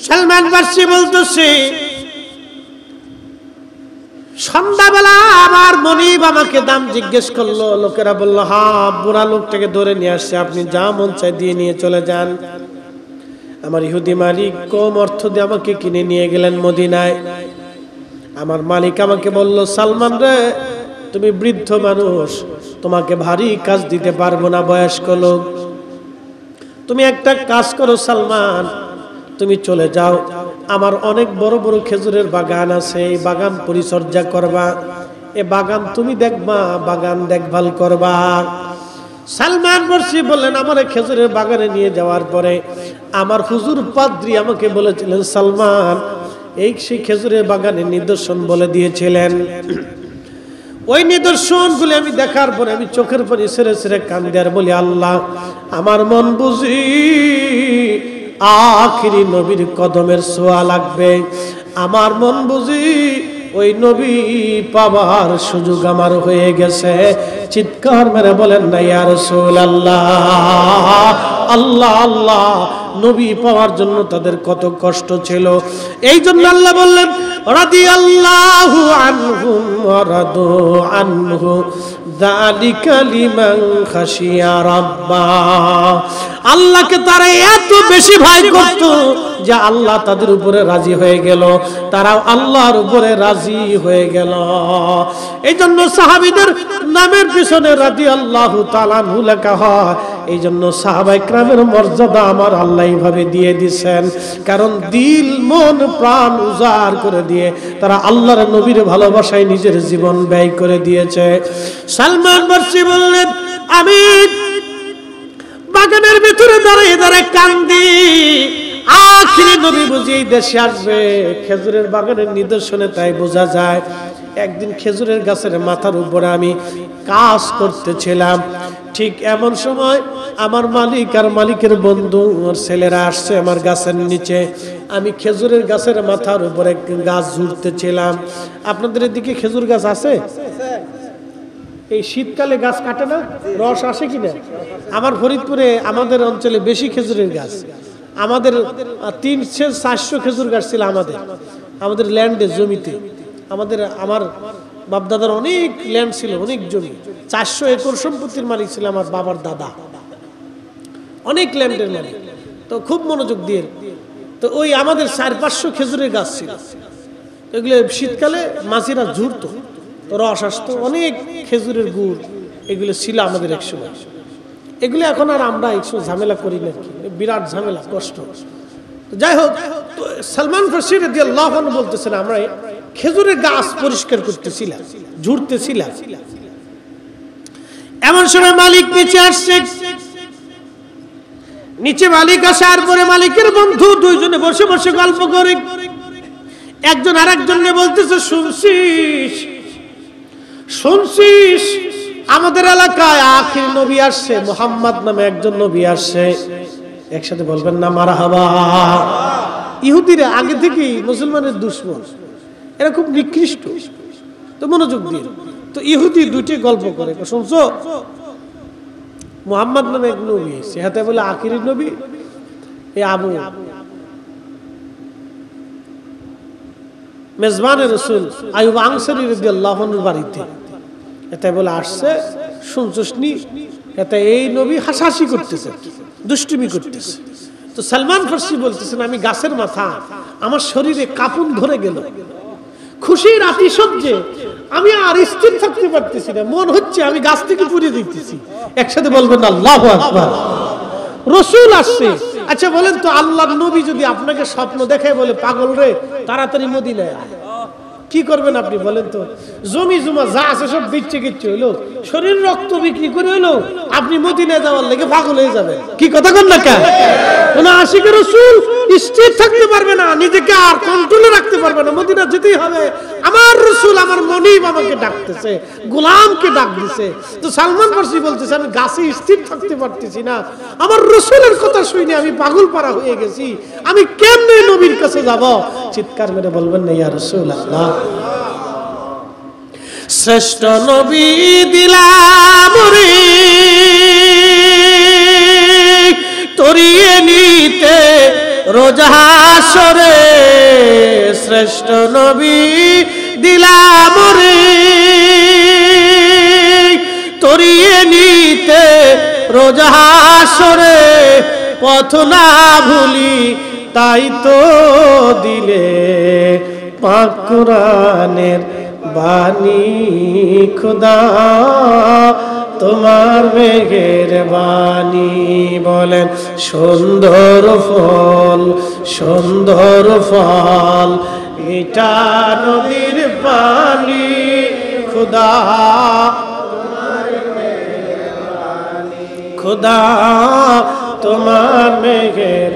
সালমান ফার্সি বলতেছে, সন্ধ্যাবেলা আমার মনিব আমাকে দাম জিজ্ঞেস করলো। লোকেরা বললো, হ্যাঁ বুড়া লোকটাকে ধরে নিয়ে আসছে, আপনি যা মন চাই দিয়ে নিয়ে চলে যান। আমার ইহুদি মালিক কম অর্থ দিয়ে আমাকে কিনে নিয়ে গেলেন মদিনায়। আমার মালিক আমাকে বলল, সালমান রে, তুমি বৃদ্ধ মানুষ, তোমাকে ভারী কাজ দিতে পারবো না, বয়স্ক লোক। তুমি একটা কাজ করো সালমান, তুমি চলে যাও, আমার অনেক বড় বড় খেজুরের বাগান আছে, এই বাগান পরিচর্যা করবা, এই বাগান তুমি দেখবা, বাগান দেখভাল করবা। সালমান ফার্সি বললেন, আমার খেজুরের বাগানে নিয়ে যাওয়ার পরে আমার হুজুর পাদ্রী আমাকে বলেছিলেন, সালমান এই সেই খেজুরের বাগানের নিদর্শন বলে দিয়েছিলেন। ওই নিদর্শনগুলি আমি দেখার পরে আমি চোখের পানি ছেড়ে ছেড়ে কান্দে আর বলি, আল্লাহ আমার মন বুঝি আখিরি নবীর কদমের ছোঁয়া লাগবে, আমার মন বুঝি ওই নবী পাওয়ার সুযোগ আমার হয়ে গেছে। চিৎকার মেরে বলেন না ইয়া রাসূলুল্লাহ, আল্লাহ আল্লাহ, নবী পাওয়ার জন্য তাদের কত কষ্ট ছিল। এই জন্য আল্লাহ বললেন, রাদিয়াল্লাহু আনহুম ওয়া রাদু আনহু যালিকা লিমান খাশিয়া রাব্বা। আল্লাহকে তারা এত বেশি ভয় করত যে আল্লাহ তাদের উপরে রাজি হয়ে গেল, তারাও আল্লাহর উপরে রাজি হয়ে গেল। এই জন্য সাহাবীদের নামের পিছনে রাদিয়াল্লাহু তাআলা আনহু লেখা হয়। এই জন্য সাহাবায়ে কেরামের মর্যাদা আমার আল্লাহ এইভাবে দিয়ে দিয়েছেন, কারণ দিল মন প্রাণ উজাড় করে দিয়ে তারা আল্লাহর নবীর ভালোবাসায় নিজের জীবন ব্যয় করে দিয়েছে। সালমান ফার্সি বললেন, আমি বাগানের ভিতরে দাঁড়িয়ে দাঁড়িয়ে কান্দি, আখিরি নবী বুঝি এই দেশে আসবে। খেজুরের বাগানের নিদর্শনে তাই বোঝা যায়। একদিন খেজুরের গাছের মাথার উপরে আমি কাজ করতেছিলাম, ঠিক এমন সময় আমার মালিক আর মালিকের বন্ধু আর ছেলেরা আসছে আমার গাছের নিচে। আমি খেজুরের গাছের মাথার উপরে গাছ ঝুড়তেছিলাম। আপনাদের এদিকে খেজুর গাছ আছে? এই শীতকালে গাছ কাটে না, রস আসে কিনা? আমার ফরিদপুরে আমাদের অঞ্চলে বেশি খেজুরের গাছ, আমাদের 300-400 খেজুর গাছ ছিল আমাদের ল্যান্ডে, জমিতে। আমার বাপদাদার অনেক ল্যান্ড ছিল, অনেক জমি, 400 একর সম্পত্তির মালিক ছিল আমার বাবার দাদা, অনেক ল্যান্ডের মালিক। তো খুব মনোযোগ দিয়ে, তো ওই আমাদের 400-500 খেজুরের গাছ ছিল। এগুলো শীতকালে মাঝিরা ঝুড়তো, তো রস আসতো, অনেক খেজুরের গুড় এগুলো ছিল আমাদের একসময়। এগুলো এখন আর আমরা একটু ঝামেলা করি না, বিরাট ঝামেলা, কষ্ট। যাই হোক, সালমান ফার্সি রাদিয়াল্লাহু আনহু বলতেছেন, আমরা খেজুরের গাছ পরিষ্কার করতেছিলাম, ঝুড়তেছিলাম। এমন সময় মালিক নিচে আসছে। নিচে মালিক আসার পরে মালিকের বন্ধু দুইজনে বসে বসে গল্প করে। একজন আরেকজনকে বলতেছে, শুনছিস আমাদের এলাকায় আখির নবী আসছে, মুহাম্মদ নামে একজন নবী আসছে। একসাথে বলবেন না মারহাবা। ইহুদিরা আগে থেকেই মুসলমানের দুশমন, এরা খুব নিকৃষ্ট। তো মনোযোগ দিয়ে, তো ইহুদি দুটি গল্প করে, শুনছো মুহাম্মদ নামে এক নবী এসেছে, হাতে বলে আখিরি নবী, এই আবু মেজবানে রাসূল আইয়ুব আনসারী রাদিয়াল্লাহু আনহুর বাড়িতে এতে বলে আসছে, শুনছস নি? এতে এই নবী হাসাহাসি করতেছে, দুষ্টুমি করতেছে। তো সালমান ফার্সি বলতেছেন, আমি গাছের মাথা, আমার শরীরে কাঁপুন ধরে গেল, খুশির আতিশয্যে আমি আর স্থির থাকতে পারতেছি না, মন হচ্ছে আমি গাছ থেকে পড়ে দিতেছি। একসাথে বলবেন আল্লাহু আকবার। রাসূল আসছে। আচ্ছা বলেন তো, আল্লাহর নবী যদি আপনাকে স্বপ্ন দেখায় বলে, পাগল রে তাড়াতাড়ি মদিনায় আয়, কি করবেন আপনি বলেন তো? জমি জমা যা আছে সব বিচ্ছে কিচ্ছে হইলো, শরীর রক্ত বিক্রি করে হইলো আপনি মদিনায় যাওয়ার লেগে পাগল হয়ে যাবেন। কি কথা কন না কেন? কোন আশিক রাসূল স্থির থাকতে পারবে না, নিজেকে আর কন্ট্রোলে রাখতে পারবে না, মদিনা যেতেই হবে। আমার রাসূল, আমার মনিব আমাকে ডাকতেছে, গোলামকে ডাক দিছে। তো সালমান ফার্সি বলতেছে, আমি গাছে স্থির থাকতে পারতেছি না, আমার রাসূলের কথা শুনে আমি পাগল পারা হয়ে গেছি, আমি কেমনে নবীর কাছে যাব? চিৎকার মেরে বলবেন না ইয়া রাসূলুল্লাহ। শ্রেষ্ঠ নবী দিলাম রে তরিয়ে নিতে রোজ হাসরে, শ্রেষ্ঠ নবী দিলাম রে তরিয়ে নিতে রোজ হাসরে, পথ না ভুলি তাই তো দিলে পাক কোরআনের বাণী খোদা, তোমার মেঘের বাণী। বলেন সুন্দর ফল, সুন্দর ফল, এটা নদীর পানি। খুদা খুদা তোমার মেঘের,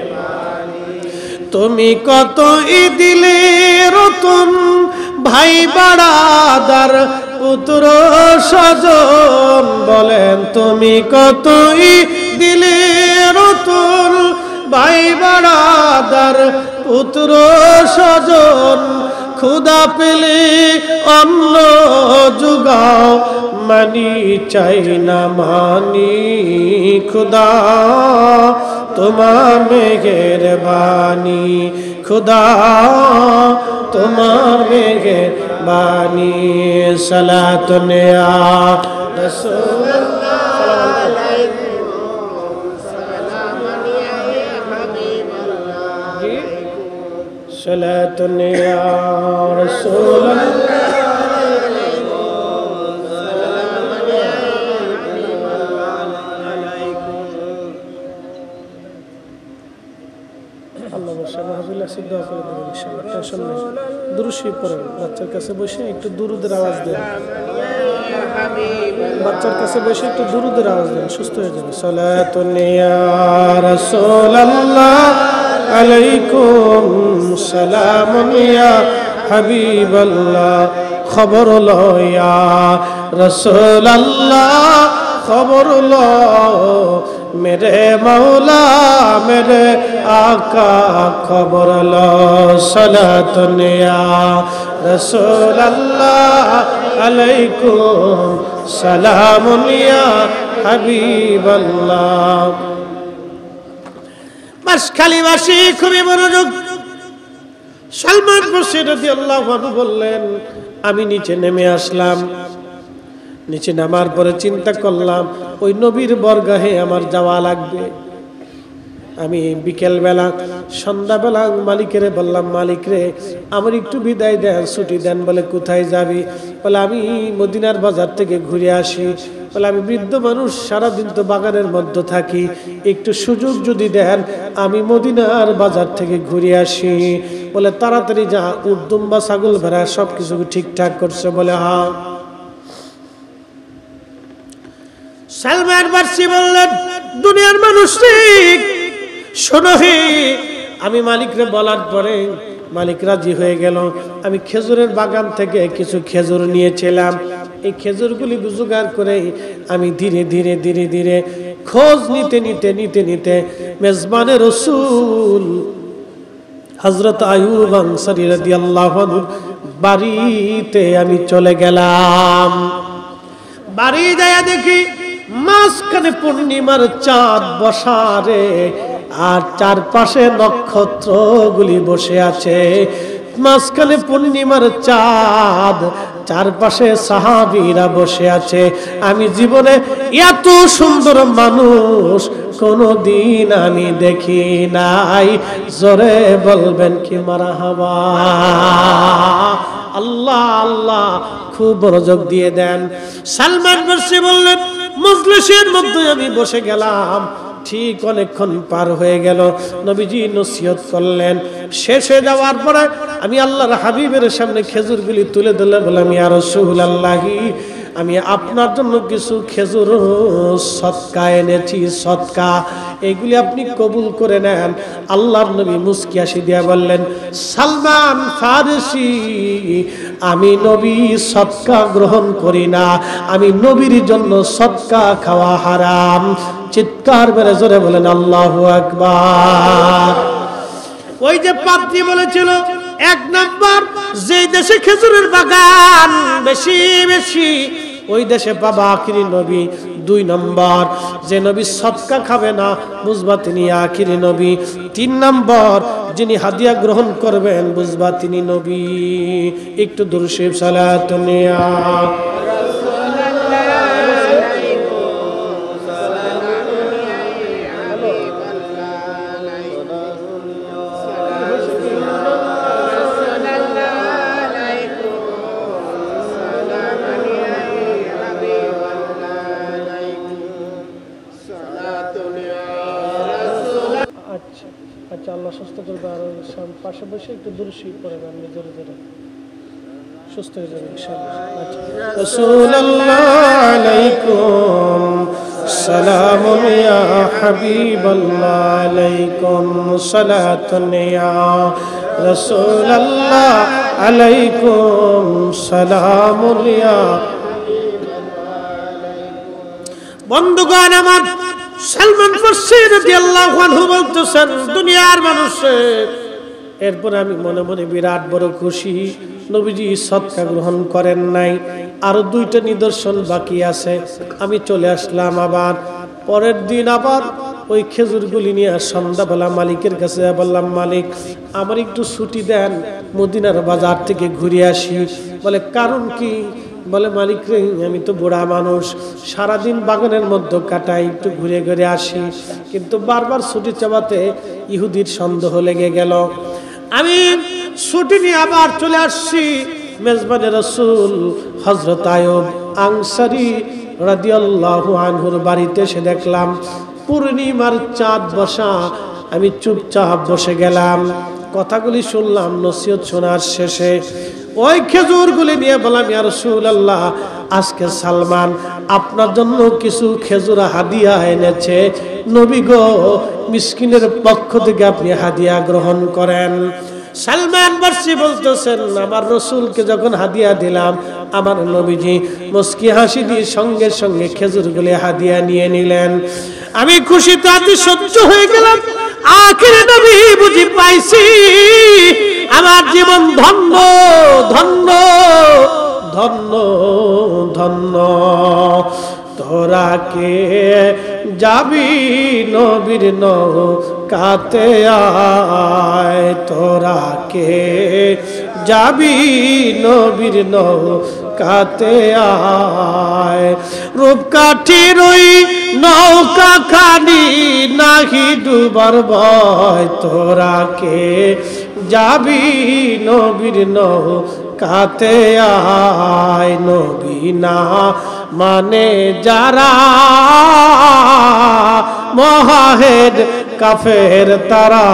তুমি কতই দিলে রতন, ভাই বাড়াদার পুত্র স্বজন। বলেন তুমি কতই দিলে রতন, ভাই বাড়াদার পুত্র স্বজন। খুদা পেলে অন্ন জুগাও, মানি চাই না মানি। খুদা তোমার মেঘের বাণী, খুদা তোমার মেঘের বাণী। সালাতুন ইয়া রাসূলুল্লাহ, সালাতুন ইয়া রাসূলুল্লাহ। বাচ্চার কাছে বসে একটু দুরুদের আওয়াজ দেন, বাচ্চার কাছে বসে একটু দুরুদের আওয়াজ দেন, সুস্থ হয়ে যাবে। সালাতুন ইয়া রাসূলুল্লাহ আলাইকুম সালামুন ইয়া হাবিবাল্লাহ। খবর লয়া রাসূলুল্লাহ, খবর লো মেরে মৌলা মেরে আকা, খবর লো। সালাতুন ইয়া রাসূলুল্লাহ আলাইকুম সালামুন ইয়া হাবিবাল্লাহ। বাসখালীবাসী খুবই মনোযোগ। সালমান ফারসি রাদিয়াল্লাহু আনহু বললেন, আমি নিচে নেমে আসলাম। নিচে নামার পরে চিন্তা করলাম ওই নবীর বরগাহে আমার যাওয়া লাগবে। আমি বিকেলবেলা সন্ধ্যাবেলা মালিকের বললাম, মালিক রে আমার একটু বিদায় দেন, ছুটি দেন। বলে কোথায় যাবি? বলে আমি মদিনার বাজার থেকে ঘুরে আসি। বলে আমি বৃদ্ধ মানুষ, সারাদিন তো বাগানের মধ্যে থাকি, একটু সুযোগ যদি দেন আমি মদিনার বাজার থেকে ঘুরে আসি। বলে তাড়াতাড়ি যা, উট দুম্বা ছাগল ভেড়া সবকিছু ঠিকঠাক করছে? বলে হ্যাঁ। সালমান ফারসি বললেন, দুনিয়ার মানুষ শোনো হে, আমি মালিকরে বলার পরে মালিক রাজি হয়ে গেল। আমি খেজুরের বাগান থেকে কিছু খেজুর নিয়েছিলাম। এই খেজুরগুলি জোগাড় করে আমি ধীরে ধীরে ধীরে ধীরে খোঁজ নিতে নিতে নিতে নিতে মেজবানে রসুল হযরত আইয়ুব আনসারী রাদিয়াল্লাহু আনহু বাড়িতে আমি চলে গেলাম। বাড়ি যায় দেখি মাঝখানে পূর্ণিমার চাঁদ বসা রে, আর চারপাশে নক্ষত্রগুলি বসে আছে। মাঝখানে পূর্ণিমার চাঁদ, চারপাশে সাহাবীরা বসে আছে। আমি জীবনে এত সুন্দর মানুষ কোনদিন আমি দেখি নাই। জোরে বলবেন কি মারহাবা। আল্লাহ আল্লাহ, খুব মনোযোগ দিয়ে দেন। সালমান ফারসি বললেন, মজলিসের মধ্যে আমি বসে গেলাম। ঠিক অনেকক্ষণ পার হয়ে গেল। নবীজি নসিহত করলেন। শেষ হয়ে যাওয়ার পরে আমি আল্লাহর হাবিবের সামনে খেজুরগুলি তুলে দিলে বললাম, ইয়া রাসূলুল্লাহি, আমি আপনার জন্য কিছু খেজুর সদকা এনেছি, সদকা, এগুলি আপনি কবুল করে নেন। আল্লাহর নবী মুস্কি হাসি দিয়া বললেন, সালমান ফারসি, আমি নবী সদকা গ্রহণ করি না, আমি নবীর জন্য সদকা খাওয়া হারাম। চিৎকার মেরে জোরে বলেন আল্লাহু আকবার। ওই যে পাত্রী বলেছিল, এক নাম্বার যে দেশে খেজুরের বাগান বেশি বেশি ওই দেশে পাবা আখিরি নবী। দুই নম্বর, যে নবী সদকা খাবে না বুঝবা তিনি আখিরি নবী। তিন নম্বর, যিনি হাদিয়া গ্রহণ করবেন বুঝবা তিনি নবী। একটু দুরূদ শরীফ সালাতুন ইয়া পাশে বসে একটু দুরূদ পড়ে আমি জোরে জোরে সুস্থ হয়ে যাবে ইনশাআল্লাহ। রাসূলুল্লাহ আলাইকুম সালামুন ইয়া হাবিবাল্লাহ আলাইকুম সালাতুন ইয়া রাসূলুল্লাহ আলাইকুম সালামুন ইয়া। বন্ধুগণ আমার, সালমান ফারসি রাদিয়াল্লাহু আনহু বলতেছেন দুনিয়ার মানুষ। এরপর আমি মনে মনে বিরাট বড় খুশি, নবীজি সদকা গ্রহণ করেন নাই, আরো 2টা নিদর্শন বাকি আছে। আমি চলে আসলাম আবার পরের দিন, আবার ওই খেজুরগুলি নিয়ে সন্ধ্যাবেলা মালিকের কাছে বললাম, মালিক আমার একটু ছুটি দেন, মদিনার বাজার থেকে ঘুরে আসি। বলে কারণ কি? বলে মালিক রে, আমি তো বুড়া মানুষ, সারাদিন বাগানের মধ্যে কাটাই, একটু ঘুরে ঘুরে আসি। কিন্তু বারবার ছুটি চাওয়াতে ইহুদির সন্দেহ লেগে গেল। আমি ছুটি নিয়ে আবার চলে আসছি মেজবানে রাসূল হযরত আয়ুব আনসারী রাদিয়াল্লাহু আনহুর বাড়িতে। এসে দেখলাম পূর্ণিমার চাঁদ বসা। আমি চুপচাপ বসে গেলাম, কথাগুলি শুনলাম। নসিহত শোনার শেষে ওই খেজুরগুলি নিয়ে বললাম, ইয়া রাসূলুল্লাহ, আজকে সালমান আপনার জন্য কিছু খেজুর হাদিয়া এনেছে। নবী গো, মিসকিনের পক্ষ থেকে আপনি হাদিয়া গ্রহণ করেন। সালমান ফারসি বলতেছেন, আমার রাসূলকে যখন হাদিয়া দিলাম, আমার নবীজি মুস্কি হাসি দিয়ে সঙ্গে সঙ্গে খেজুরগুলি হাদিয়া নিয়ে নিলেন। আমি খুশিতে আতি সহ্য হয়ে গেলাম। আখিরে নবী বুঝি পাইছি, আমার জীবন ধন্য ধন্য ধন্য ধন্য। তোরা কে যাবি নবীর নৌকাতে আয়, তোরা কে যাবি নবীর নৌকাতে আয়। রূপকাঠির ওই নৌকা খানি নাহি ডুবার ভয়, তোরা কে যাবি নবীর নৌকাতে আয়। নবী না মানে যারা মহাহেদ কাফের তারা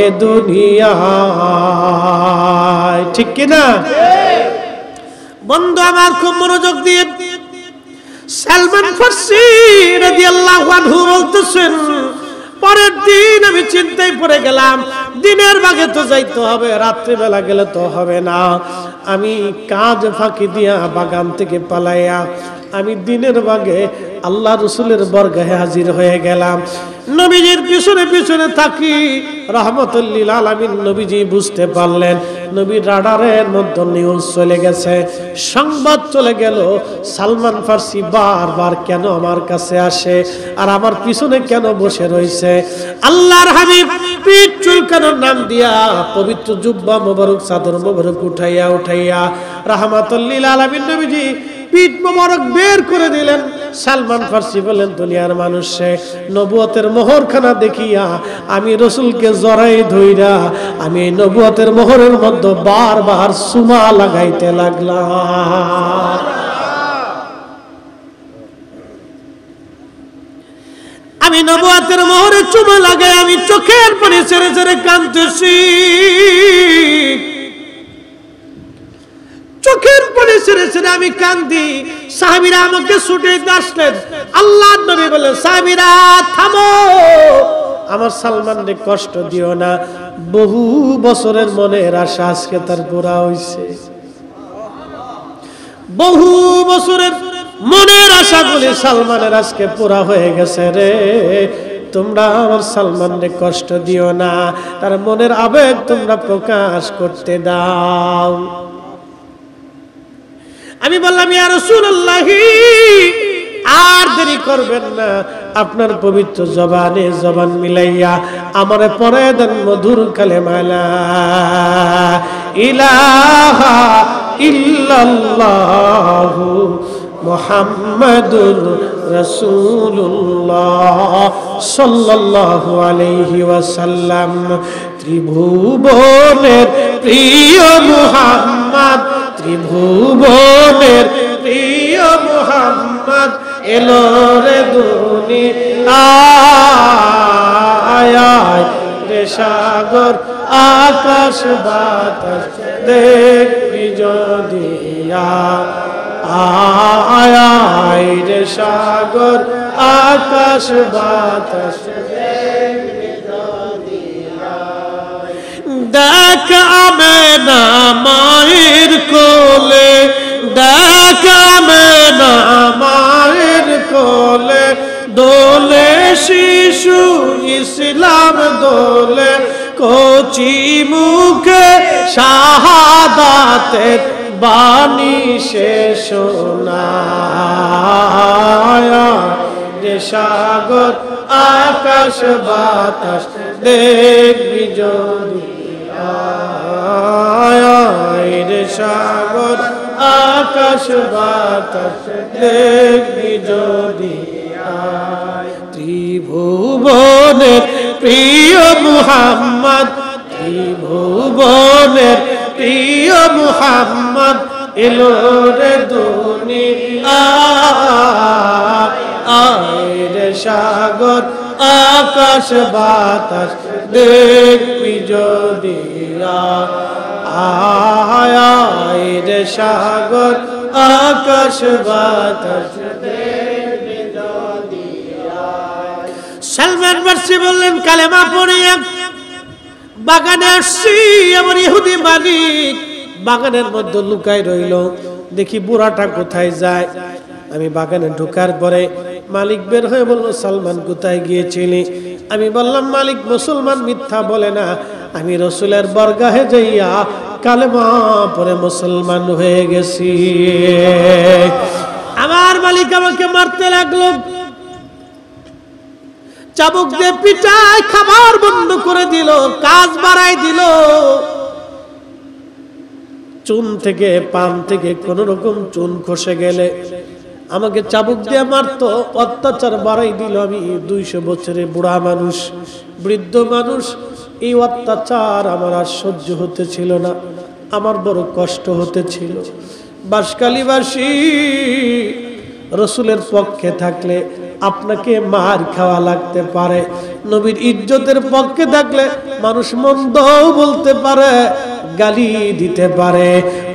এ দুনিয়ায়, ঠিক কিনা বন্ধু আমার? খুব মনোযোগ দিয়ে সালমান ফারসি রাদিয়াল্লাহু আনহু বলতেছেন, পরের দিন আমি চিন্তায় পড়ে গেলাম, দিনের ভাগে তো যাইতে হবে, রাত্রে বেলা গেলে তো হবে না। আমি কাজ ফাঁকি দিয়া বাগান থেকে পালাইয়া আমি দিনের ভাগে আল্লাহ রসুলের বরগাহে হাজির হয়ে গেলাম। নবীজির পিছনে পিছনে থাকি। রাহমাতুল লিল আলামিন নবীজি বুঝতে পারলেন নবীর রাডারের মধ্যে নিউজ চলে গেছে, সংবাদ চলে গেল। সালমান ফারসি বারবার কেন আমার কাছে আসে আর আমার পিছনে কেন বসে রয়েছে? আল্লাহর হাবিব পিঠ চুলকানোর নাম দিয়া পবিত্র জুব্বা মোবারক চাদর মোবারক উঠাইয়া উঠাইয়া রাহমাতুল লিল আলামিন নবীজি পিঠ মোবারক বের করে দিলেন। সালমান ফারসি বলেন, দুনিয়ার মানুষে নবুয়তের মোহরখানা দেখিয়া আমি রসুলকে জড়াই ধইরা আমি এই নবুয়তের মোহরের মধ্যে বারবার সুমা লাগাইতে লাগলাম। আমি নবুয়তের মোহরে চুমা লাগাই আমি চোখের পানি ছেড়ে ছেড়ে কাঁদতেছি, চোখের পানি ছেড়ে ছেড়ে আমি কান্দি। সাহাবীরা আমাকে ছুটে আসলেন। আল্লাহর নবী বলেন, সাহাবীরা থামো, আমার সালমানকে কষ্ট দিও না। বহু বছরের মনের আশা আজকে তার পুরা হইছে। বহু বছরের মনের আশাগুলি সালমানের আজকে পুরা হয়ে গেছে রে। তোমরা আমার সালমানকে কষ্ট দিও না, তার মনের আবেগ তোমরা প্রকাশ করতে দাও। আমি বললাম, ইয়া রাসূলুল্লাহ, আর দেরি করবেন না, আপনার পবিত্র জবানে জবান মিলাইয়া আমারে পড়ে দেন মধুর কালেমা লা ইলাহা ইল্লাল্লাহু মুহাম্মাদুর রাসূলুল্লাহ সাল্লাল্লাহু আলাইহি ওয়াসাল্লাম। ত্রিভুবনের প্রিয় মুহাম্মদ, ত্রিভুবনের প্রিয় মুহাম্মদ এলো রে দুনিয়ায় রে সাগর আকাশ বাতাস দেখবি যদি আয় রে সাগর আকাশ বাতাস দেখ আমেনা মায়ের কোলে, দেখ আমেনা মায়ের কোলে, দোলে শিশু ইসলাম দোলে, কচি মুখে শাহাদাতের বাণী সে শোনায় রে সাগর আকাশ বাতাস দেখবি যদি আয় রে সাগর আকাশ বাতাস দেখবি যদি ত্রিভুবনের প্রিয় মুহাম্মদ, ত্রিভুবনের প্রিয় মুহাম্মদ এলো রে দুনিয়ায় রে সাগর আকাশ বাতাস দেখবি যদি আয় রে সাগর আকাশ বাতাস দেখবি যদি। সালমান ফারসি বললেন কালেমা পড়িয়া বাগানে আসছি, আমার ইহুদি মালিক বাগানের মধ্যে লুকাই রইল, দেখি বুড়াটা কোথায় যায়। আমি বাগানে ঢোকার পরে মালিক বের হয়ে বলল সালমান কোথায় গিয়েছিলি? আমি বললাম মালিক মুসলমান মিথ্যা বলে না, আমি রসুলের বরগাহে যাইয়া কালেমা পড়ে মুসলমান হয়ে গেছি। আমার মালিক আমাকে মারতে লাগলো, চাবুক দিয়ে পিটায়, খাবার বন্ধ করে দিল, কাজ বাড়াই দিল, চুন থেকে পান থেকে কোন রকম চুন খসে গেলে আমাকে চাবুক দিয়ে মারতো, অত্যাচার বাড়াই দিল। আমি 200 বছরের বুড়া মানুষ, বৃদ্ধ মানুষ, এই অত্যাচার আমার আর সহ্য হতে ছিল না, আমার বড় কষ্ট হতে ছিল। বাঁশখালীবাসী রসুলের পক্ষে থাকলে আপনাকে মার খাওয়া লাগতে পারে, নবীর ইজ্জতের পক্ষে থাকলে মানুষ মন্দও বলতে পারে, গালি দিতে পারে,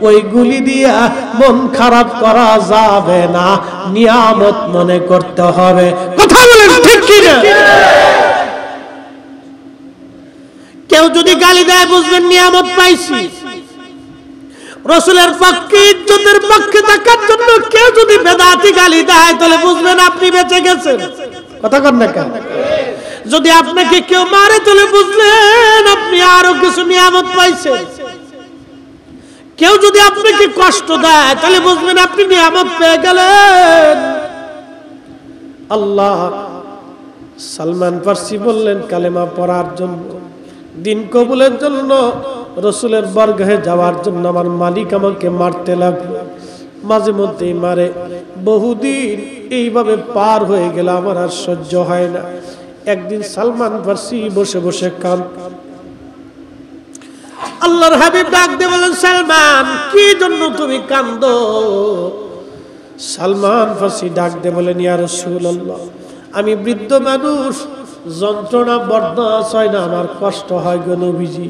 ওই গুলি দিয়া মন খারাপ করা যাবে না, নিয়ামত মনে করতে হবে। কথা বলেন ঠিক কি না? কেউ যদি গালি দেয় বুঝবেন নিয়ামত পাইছি। রসুলের পক্ষে ইজ্জতের পক্ষে থাকার জন্য কেউ যদি বেদাতি গালি দেয় তাহলে বুঝবেন আপনি বেঁচে গেছেন। কথা কন না কেন? যদি আপনাকে কেউ মারে তাহলে বুঝলেন আপনি আরো কিছু নিয়ামত পাইছেন। কেউ যদি আপনাকে কষ্ট দেয় তাহলে বুঝবেন আপনি নিয়ামত পেয়ে গেলেন। আল্লাহ সালমান ফারসি বললেন কালেমা পড়ার জন্য, দিন কবুলের জন্য, রসুলের বরগাহে যাওয়ার জন্য আমার মালিক আমাকে মারতে লাগলো। মাঝে মধ্যেই মারে, বহুদিন এইভাবে পার হয়ে গেল, আমার আর সহ্য হয় না। একদিন সালমান ফারসি বসে বসে কাঁদ, আল্লাহর হাবিব ডাক দিয়ে বলেন সালমান কি জন্য তুমি কাঁদো? সালমান ফারসি ডাক দিয়ে বলেন ইয়া রাসূলুল্লাহ, আমি বৃদ্ধ মানুষ, যন্ত্রণা বরদাস্ত হয় না, আমার কষ্ট হয় গো নবীজি।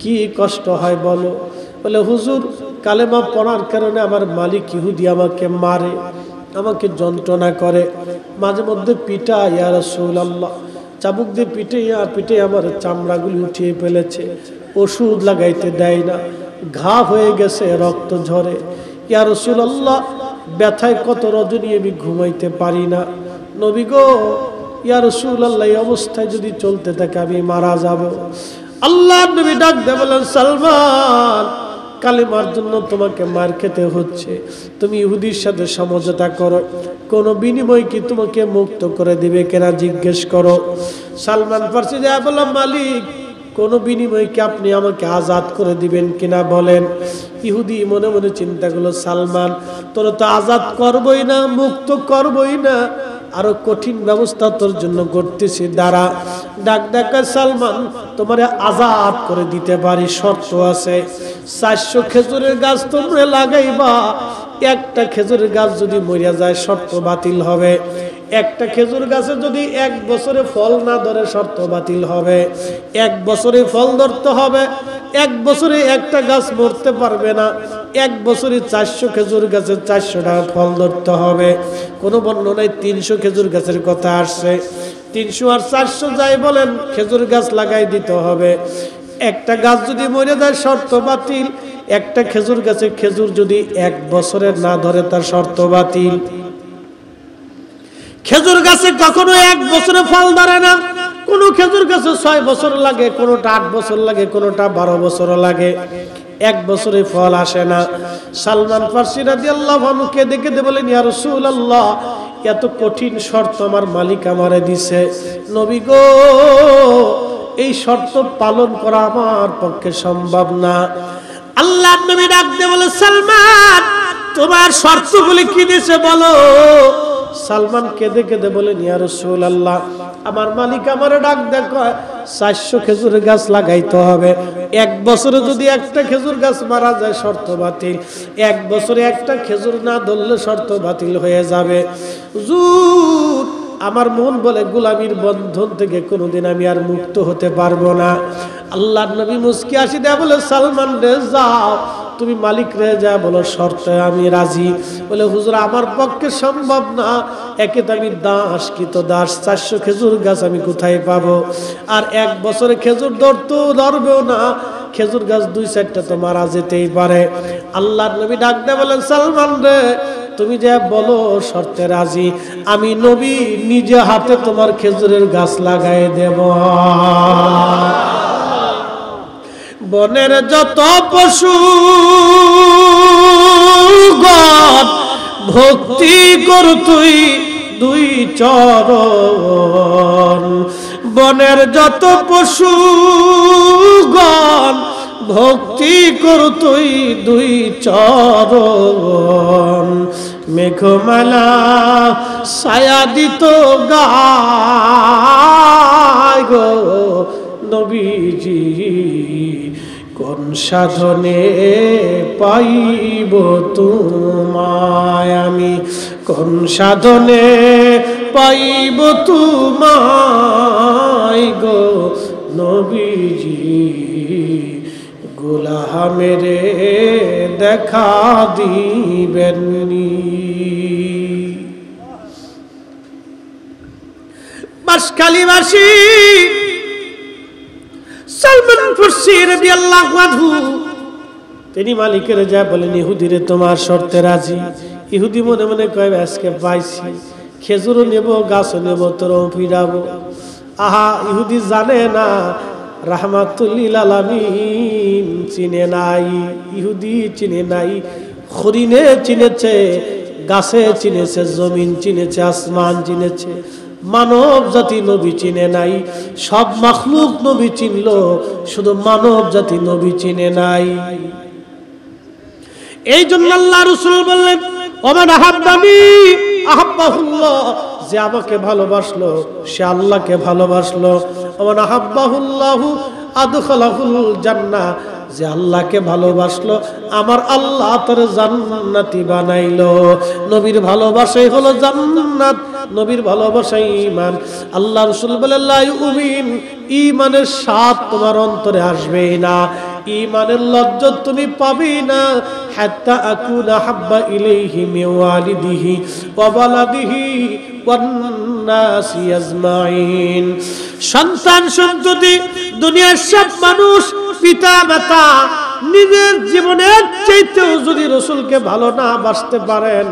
কি কষ্ট হয় বলো? বলে হুজুর কালেমা পড়ার কারণে আমার মালিক ইহুদি আমাকে মারে, আমাকে যন্ত্রণা করে, মাঝে মধ্যে পিটায় ইয়া রাসূলুল্লাহ, চাবুক দিয়ে পিটে আমার চামড়াগুলি উঠিয়ে ফেলেছে, ওষুধ লাগাইতে দেয় না, ঘা হয়ে গেছে, রক্ত ঝরে। ইয়া রাসূলুল্লাহ ব্যথায় কত রজনী আমি ঘুমাইতে পারি না। নবী গো ইয়া রাসূলুল্লাহ এই অবস্থায় যদি চলতে থাকে আমি মারা যাব। আল্লাহর নবী ডাক দিয়ে বলেন সালমান কালেমার জন্য তোমাকে মার খেতে হচ্ছে, তুমি ইহুদির সাথে সমঝোতা করো, কোন বিনিময় কি তোমাকে মুক্ত করে দিবে কিনা জিজ্ঞেস করো। সালমান ফারসি যা বললাম মালিক কোন বিনিময় কি আপনি আমাকে আজাদ করে দিবেন কিনা বলেন। ইহুদি মনে মনে চিন্তা করলো সালমান তোর তো আজাদ করবই না, মুক্ত করবই না, আরো কঠিন ব্যবস্থা তোর জন্য করতেছি, দাঁড়া। ডাক ডাকা সালমান তোমার আজাদ করে দিতে পারি, শর্ত আছে। 400 খেজুরের গাছ তোমরা লাগাইবা, একটা খেজুরের গাছ যদি মরিয়া যায় শর্ত বাতিল হবে। একটা খেজুর গাছে যদি 1 বছরে ফল না ধরে শর্ত বাতিল হবে। 1 বছরে ফল ধরতে হবে, 1 বছরে একটা গাছ মরতে পারবে না, 1 বছরে 400 খেজুর গাছের 400টা ফল ধরতে হবে। কোনো বর্ণনায় 300 খেজুর গাছের কথা আসছে। 300 আর 400 যাই বলেন, খেজুর গাছ লাগাই দিতে হবে। একটা গাছ যদি মরে যায় শর্ত বাতিল। একটা খেজুর গাছে খেজুর যদি 1 বছরে না ধরে তার শর্ত বাতিল। খেজুর গাছে কখনো 1 বছরে ফল ধরে না। কোন খেজুর গাছে 6 বছর লাগে, কোনটা 8 বছর লাগে, কোনটা 12 বছর লাগে, 1 বছরে ফল আসে না। সালমান ফারসি রাদিয়াল্লাহু আনহু কে দেখে বলেন, ইয়া রাসূলুল্লাহ, এত কঠিন শর্ত আমার মালিক আমারে দিছে, নবী গো এই শর্ত পালন করা আমার পক্ষে সম্ভব না। আল্লাহর নবী ডাক দিয়ে বলে, সালমান তোমার শর্তগুলি কি দিয়েছে বলো। সালমান কেঁদে কেঁদে বলেন, ইয়া রাসূলুল্লাহ, আমার মালিক আমারে ডাক দেখো 400 খেজুর গাছ লাগাইতে হবে। 1 বছরে যদি একটা খেজুর গাছ মারা যায় শর্ত বাতিল। 1 বছরে একটা খেজুর না ধরলে শর্ত বাতিল হয়ে যাবে। হুজুর আমার মন বলে গোলামির বন্ধন থেকে কোনোদিন আমি আর মুক্ত হতে পারবো না। আল্লাহর নবী মুস্কি হাসি দেয়া বলে, সালমান রে যাও, তুমি মালিক রে যা বলো শর্তে আমি রাজি। বলে, হুজুর আমার পক্ষে সম্ভব না, একে তো আমি দাস, কি তো দাস, 400 খেজুর গাছ আমি কোথায় পাবো? আর 1 বছরে খেজুর ধরবেও না, খেজুর গাছ 2-4টা তো মারা যেতেই পারে। আল্লাহর নবী ডাক দেয়া বলেন, সালমান রে তুমি যা বলো শর্তে রাজি, আমি নবী নিজে হাতে তোমার খেজুরের গাছ লাগাই দেব। বনের যত পশু ভক্তি কর তুই 2 চরণ। বনের যত পশু ভক্তি কর তুই 2 চরণ। মেঘমালা ছায়া দিত গায় গো নবীজি, কোন সাধনে পাইব তোমায় আমি, কোন সাধনে পাইব তোমায় গো নবীজি, গোলামেরে দেখা দিবেননি। বাঁশখালীবাসী সালমান ফারসি রাদিয়াল্লাহু আনহু তিনি মালিকের যা বলেন, ইহুদিরে তোমার শর্তে রাজি। ইহুদি মনে মনে কয়, আজকে পাইছি, খেজুরও নেব, গাছও নেব, তোরও ফিরাবো। আহা, ইহুদি জানে না রাহমাতুল লিল আলামিন চিনে নাই, ইহুদি চিনে নাই। হরিণে চিনেছে, গাছে চিনেছে, জমিন চিনেছে, আসমান চিনেছে, মানব জাতি নবী চিনে নাই। সব মাখলুক নবী চিনল, শুধু মানব জাতি নবী চিনে নাই। এই জন্য আল্লাহ রাসূল বললেন, ওমান আহাব্বানি আহাব্বাহুল্লাহ, যে আমাকে ভালোবাসলো সে আল্লাহকে ভালোবাসলো। ওমান আহাব্বাহুল্লাহু আদখালাহুল জান্নাহ, যে আল্লাহকে ভালোবাসলো আমার আল্লাহ তার জান্নাতি বানাইলো। নবীর ভালোবাসাই হলো জান্নাত, নবীর ভালোবাসাই ঈমান। আল্লাহ রাসূল বলেন, লা ইউমিন, ঈমানের স্বাদ তোমার অন্তরে আসবেই না, ঈমানের লজ্জত তুমি পাবেই না, হাত্তা আকুনা হাব্বা ইলাইহি মিন ওয়ালিদিহি ওয়া ওয়ালাদিহি ওয়ান নাসি আজমাইন। সন্তান সন্ততি, দুনিয়ার সব মানুষ, পিতা মাতা, নিজের জীবনের চাইতেও যদি রাসূলকে ভালো না বাসতে পারেন,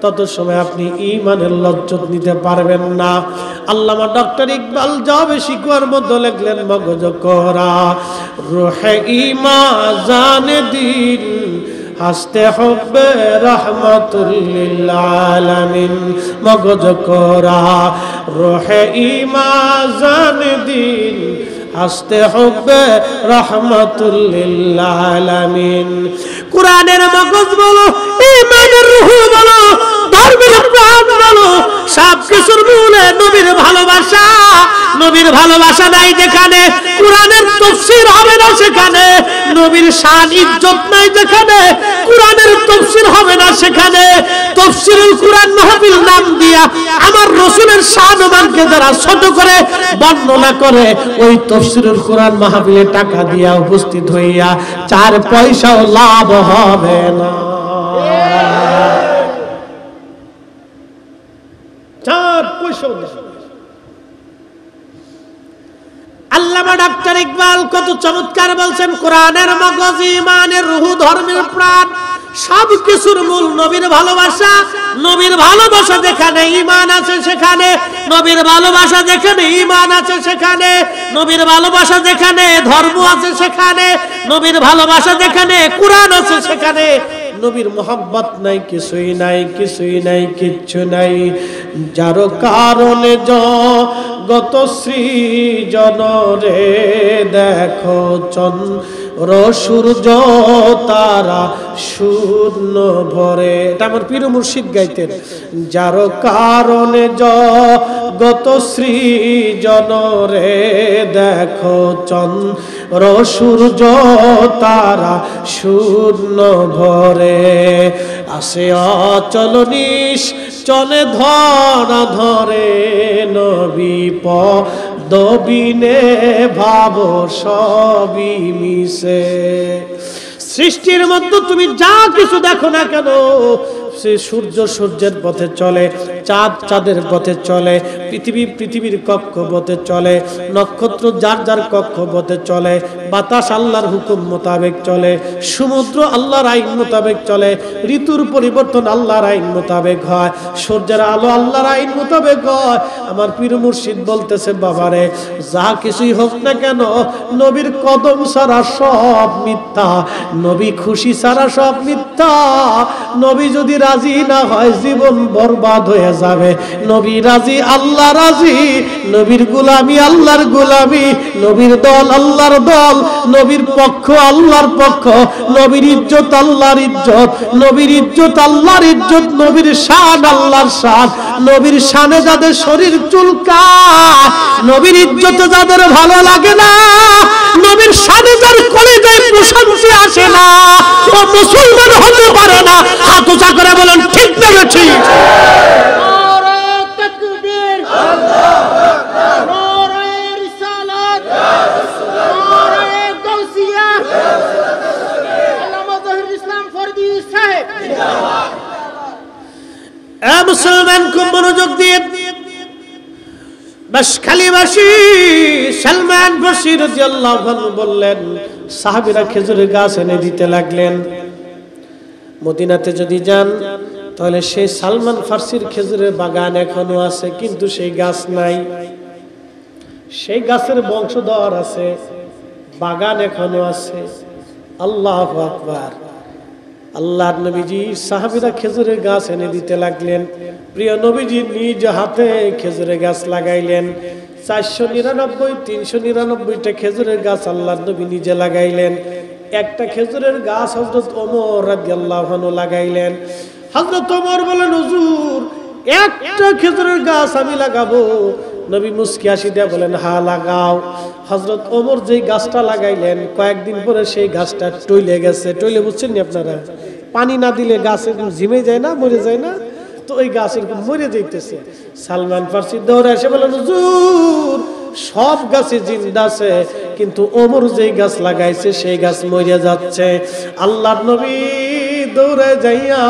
তত সময় আপনি ঈমানের লজ্জত নিতে পারবেন না। আল্লামা ডক্টর ইকবাল জবাবে শিকওয়ার মধ্যে লিখলেন, মগজ করা রূহে ঈমান জানে দিন, হাসতে হবে রহমাতুল লিল আলামিন। মগজ করা রূহে ঈমান জানে দিন, হাসতে হবে রহমাতুল লিল আলামিন। কোরআনের মগজ বলো, ঈমানের রূহ বলো, ধর্মের প্রাণ বলো, সবকিছুর মূলে নবীর ভালোবাসা। নবীর ভালোবাসা নাই যেখানে কোরআনের তাফসীর হবে না, সেখানে নবীর শান ইজ্জত নাই যেখানে কোরআনের তাফসীর হবে না, সেখানে তাফসীরুল কোরআন মাহফিল নাম দিয়া আমার রাসূলের শান মানকে যারা ছোট করে বর্ণনা করে, ওই তাফসীরুল কোরআন মাহফিলে টাকা দিয়া উপস্থিত হইয়া 4 পয়সাও লাভ হবে না। 4 পয়সাও না। আল্লামা ডাক্তার ইকবাল কত চমৎকার বলছেন, কোরআনের মগজ, ঈমানের রূহ, ধর্মের প্রাণ, সবকিছুর মূল নবীর ভালোবাসা। নবীর ভালোবাসা যেখানে ঈমান আছে সেখানে, নবীর ভালোবাসা যেখানে ঈমান আছে সেখানে, নবীর ভালোবাসা যেখানে ধর্ম আছে সেখানে, নবীর ভালোবাসা যেখানে কোরআন আছে সেখানে নবীর মোহাব্বত নাই, কিছুই নাই, কিছুই নাই, কিচ্ছু নাই। যার কারণে জগত সৃজন রে দেখো চন্দ্র সূর্য তারা শূন্য ভরে। এটা আমার পীর মুর্শিদ গাইতেন। যার কারণে জগত সৃজন রে দেখো চন্দ্র সূর্য তারা শূন্য ভরে। আসে অচল নিশ্চলে ধরা ধরে নবী পদবিনে ভাব সবই মিশে। সৃষ্টির মধ্যে তুমি যা কিছু দেখো না কেন, সে সূর্য সূর্যের পথে চলে, চাঁদ চাঁদের পথে চলে, পৃথিবী পৃথিবীর কক্ষপথে চলে, নক্ষত্র যার যার কক্ষপথে চলে, বাতাস আল্লাহর হুকুম মোতাবেক চলে, সমুদ্র আল্লাহর আইন মোতাবেক চলে, ঋতুর পরিবর্তন আল্লাহর আইন মোতাবেক হয়, সূর্যের আলো আল্লাহর আইন মোতাবেক হয়। আমার পীর মুর্শিদ বলতেছে, বাবারে যা কিছুই হোক না কেন, নবীর কদম ছাড়া সব মিথ্যা, নবী খুশি ছাড়া সব মিথ্যা। নবী যদি রাজি না হয় জীবন বরবাদ হয়ে যাবে। নবী রাজি, আল্লাহ রাজি, নবীর গোলামি আল্লাহর গোলামি, নবীর দল আল্লাহর দল, নবীর পক্ষ আল্লাহর পক্ষ, নবীর ইজ্জত আল্লাহর ইজ্জত, নবীর ইজ্জত আল্লাহর ইজ্জত, নবীর শান আল্লাহর শান। নবীর শানে যাদের শরীর চুলকায়, নবীর ইজ্জতে যাদের ভালো লাগে না, নবীর শানে যার কলিজায় প্রশান্তি আসে না, ও মুসলমান হতে পারে না। হাত উঁচা করে বলেন ঠিক না ঠিক? মুসলমান খুব মনোযোগ দিয়ে বাসখালীবাসী সালমান ফারসি রাদিয়াল্লাহু আনহু বললেন, সাহাবীরা খেজুরের গাছ এনে দিতে লাগলেন। মদিনাতে যদি যান তাহলে সেই সালমান ফারসির খেজুরের বাগান এখনো আছে, কিন্তু সেই গাছ নাই। সেই গাছের বংশধর আছে, বাগান এখনো আছে। আল্লাহু আকবার। আল্লাহর নবীজি সাহাবীরা খেজুরের গাছ এনে দিতে লাগলেন। প্রিয় নবীজি নিজ হাতে খেজুরের গাছ লাগাইলেন। 499 399টা খেজুরের গাছ আল্লাহর নবী নিজে লাগাইলেন। একটা খেজুরের গাছ হযরত ওমর রাদিয়াল্লাহু আনহু লাগাইলেন। হযরত ওমর বলেন, হুজুর একটা খেজুরের গাছ আমি লাগাবো। নবী মুস্কি হাসি দিয়ে বলেন, হ্যাঁ লাগাও। হযরত ওমর যেই গাছটা লাগাইলেন, কয়েকদিন পরে সেই গাছটা টইলে গেছে। টইলে বুঝছেন নি আপনারা? পানি না দিলে গাছ এরকম ঝিমে যায় না, মরে যায় না? তো ওই গাছ এরকম মরে যাইতেছে। সালমান ফারসি দৌড়ে এসে বলেন, হুজুর সব গাছে জিন্দা আছে, কিন্তু ওমর যেই গাছ লাগাইছে সেই গাছ মরে যাচ্ছে। আল্লাহর নবী দৌড়ে যাইয়া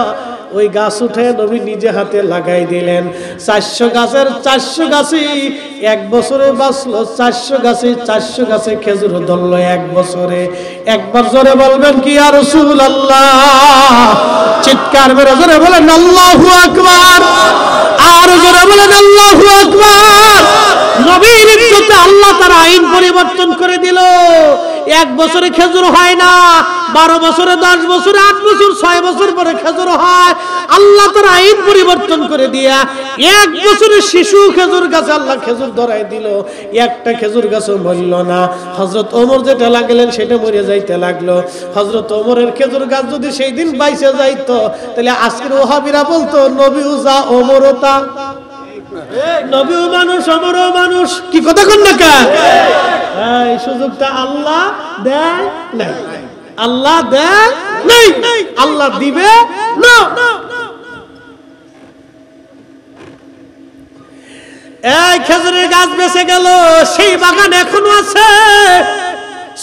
ওই গাছ উঠে নবী নিজে হাতে লাগাই দিলেন। 400 গাছের 400 গাছই এক বছরে বাঁচলো। 400 গাছে খেজুর ধরলো এক বছরে। একবার জোরে বলবেন কি ইয়া রাসূলুল্লাহ? চিৎকার মেরে জোরে বলেন আল্লাহু আকবার। আর জোরে বলেন আল্লাহু আকবার। নবীর ইজ্জতে আল্লাহ তার আইন পরিবর্তন করে দিল। এক বছরে খেজুর হয় না, 12 বছরে, 10 বছরে, 8 বছর, 6 বছর পরে খেজুর হয়। আল্লাহ তার আইন পরিবর্তন করে দিয়া এক বছরে শিশু খেজুর গাছে আল্লাহ খেজুর ধরাই দিল। একটা খেজুর গাছও মরল না। হযরত ওমর যেটা লাগালেন সেটা মরে যাইতে লাগলো। হযরত ওমরের খেজুর গাছ যদি সেই দিন বাইসে যাইতো, তাহলে আজকের ওহাবীরা বলতো নবীও যা ওমরও তা। নবীও মানুষ, আমরাও মানুষ। কি কথা কন না কেন? এই সুযোগটা আল্লাহ দেয় নাই, আল্লাহ দেয় নাই, আল্লাহ দিবে না। এই খেজুরের গাছ বেঁচে গেল, সেই বাগান এখনো আছে।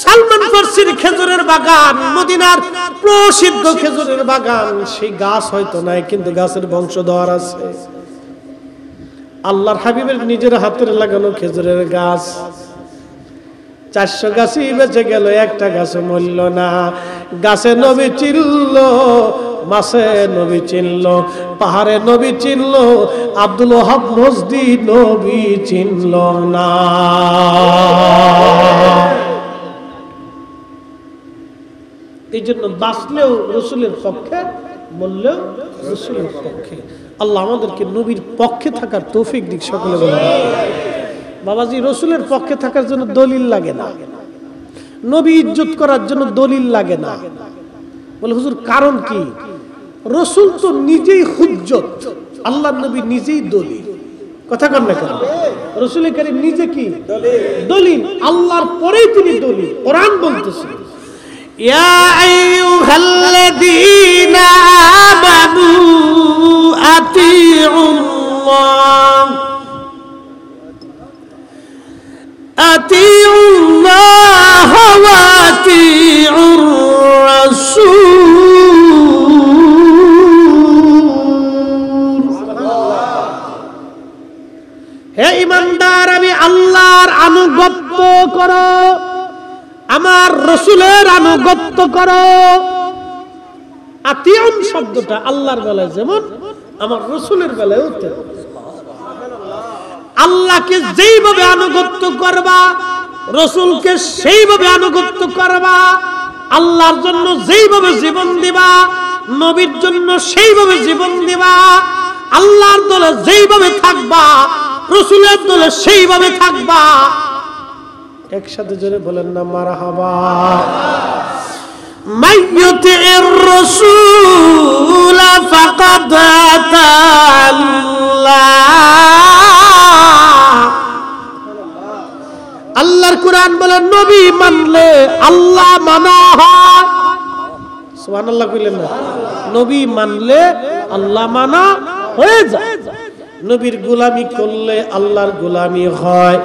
সালমান ফার্সির খেজুরের বাগান, মদিনার প্রসিদ্ধ খেজুরের বাগান, সেই গাছ হয়তো নাই, কিন্তু গাছের বংশধর আছে। আল্লাহর হাবিবের নিজের হাতের লাগানো খেজুরের গাছ 400 গাছই বেঁচে গেল, একটা গাছে মরল না। গাছে নবী চিনল, মাছে নবী চিনল, পাহাড়ে নবী চিনল, আব্দুল ওহাব মজদি নবী চিনল না। এই জন্য বাঁচলেও রসুলের পক্ষে, বললেও রসুলের পক্ষে। আল্লাহ আমাদেরকে নবীর পক্ষে থাকার তৌফিক দিক। সকলে বলেন বাবাজি, রসুলের পক্ষে থাকার জন্য দলিল লাগে না, নবী ইজ্জত করার জন্য দলিল লাগে না। বলে হুজুর কারণ কি? রসুল তো নিজেই হুজ্জত, আল্লাহ নবী নিজেই দলিল। কথা কন না কেন? রসুল কারীম নিজে কি দলিল, আল্লাহর পরেই তিনি দলিল। কোরআন বলতেছে ইয়া আইয়ুহাল্লাযীনা আমানু আতিউল্লাহ আতিউল্লাহ ওয়া আতিউর রাসূল। হে ঈমানদার, আমি আল্লাহর আনুগত্য করো, আমার রসুলের আনুগত্য করো। আতিউন শব্দটা আল্লাহর বেলায় যেমন, আমার রসুলের বেলায়ও তেমন। আল্লাহকে যেইভাবে আনুগত্য করবা, রসুলকে সেইভাবে আনুগত্য করবা। আল্লাহর জন্য যেইভাবে জীবন দিবা, নবীর জন্য সেইভাবে জীবন দিবা। আল্লাহর দলে যেইভাবে থাকবা, রসুলের দলে সেইভাবে থাকবা। একসাথে জোরে বলেন না মারহাবা। মাইয়ুতির রাসূল ফাকাদ আতাল্লাহ। আল্লাহর কোরআন বলে নবী মানলে আল্লাহ মানা হয়। সুবহানাল্লাহ কইলেন না? নবী মানলে আল্লাহ মানা হয়ে যায়। নবীর গোলামি করলে আল্লাহর গোলামি হয়,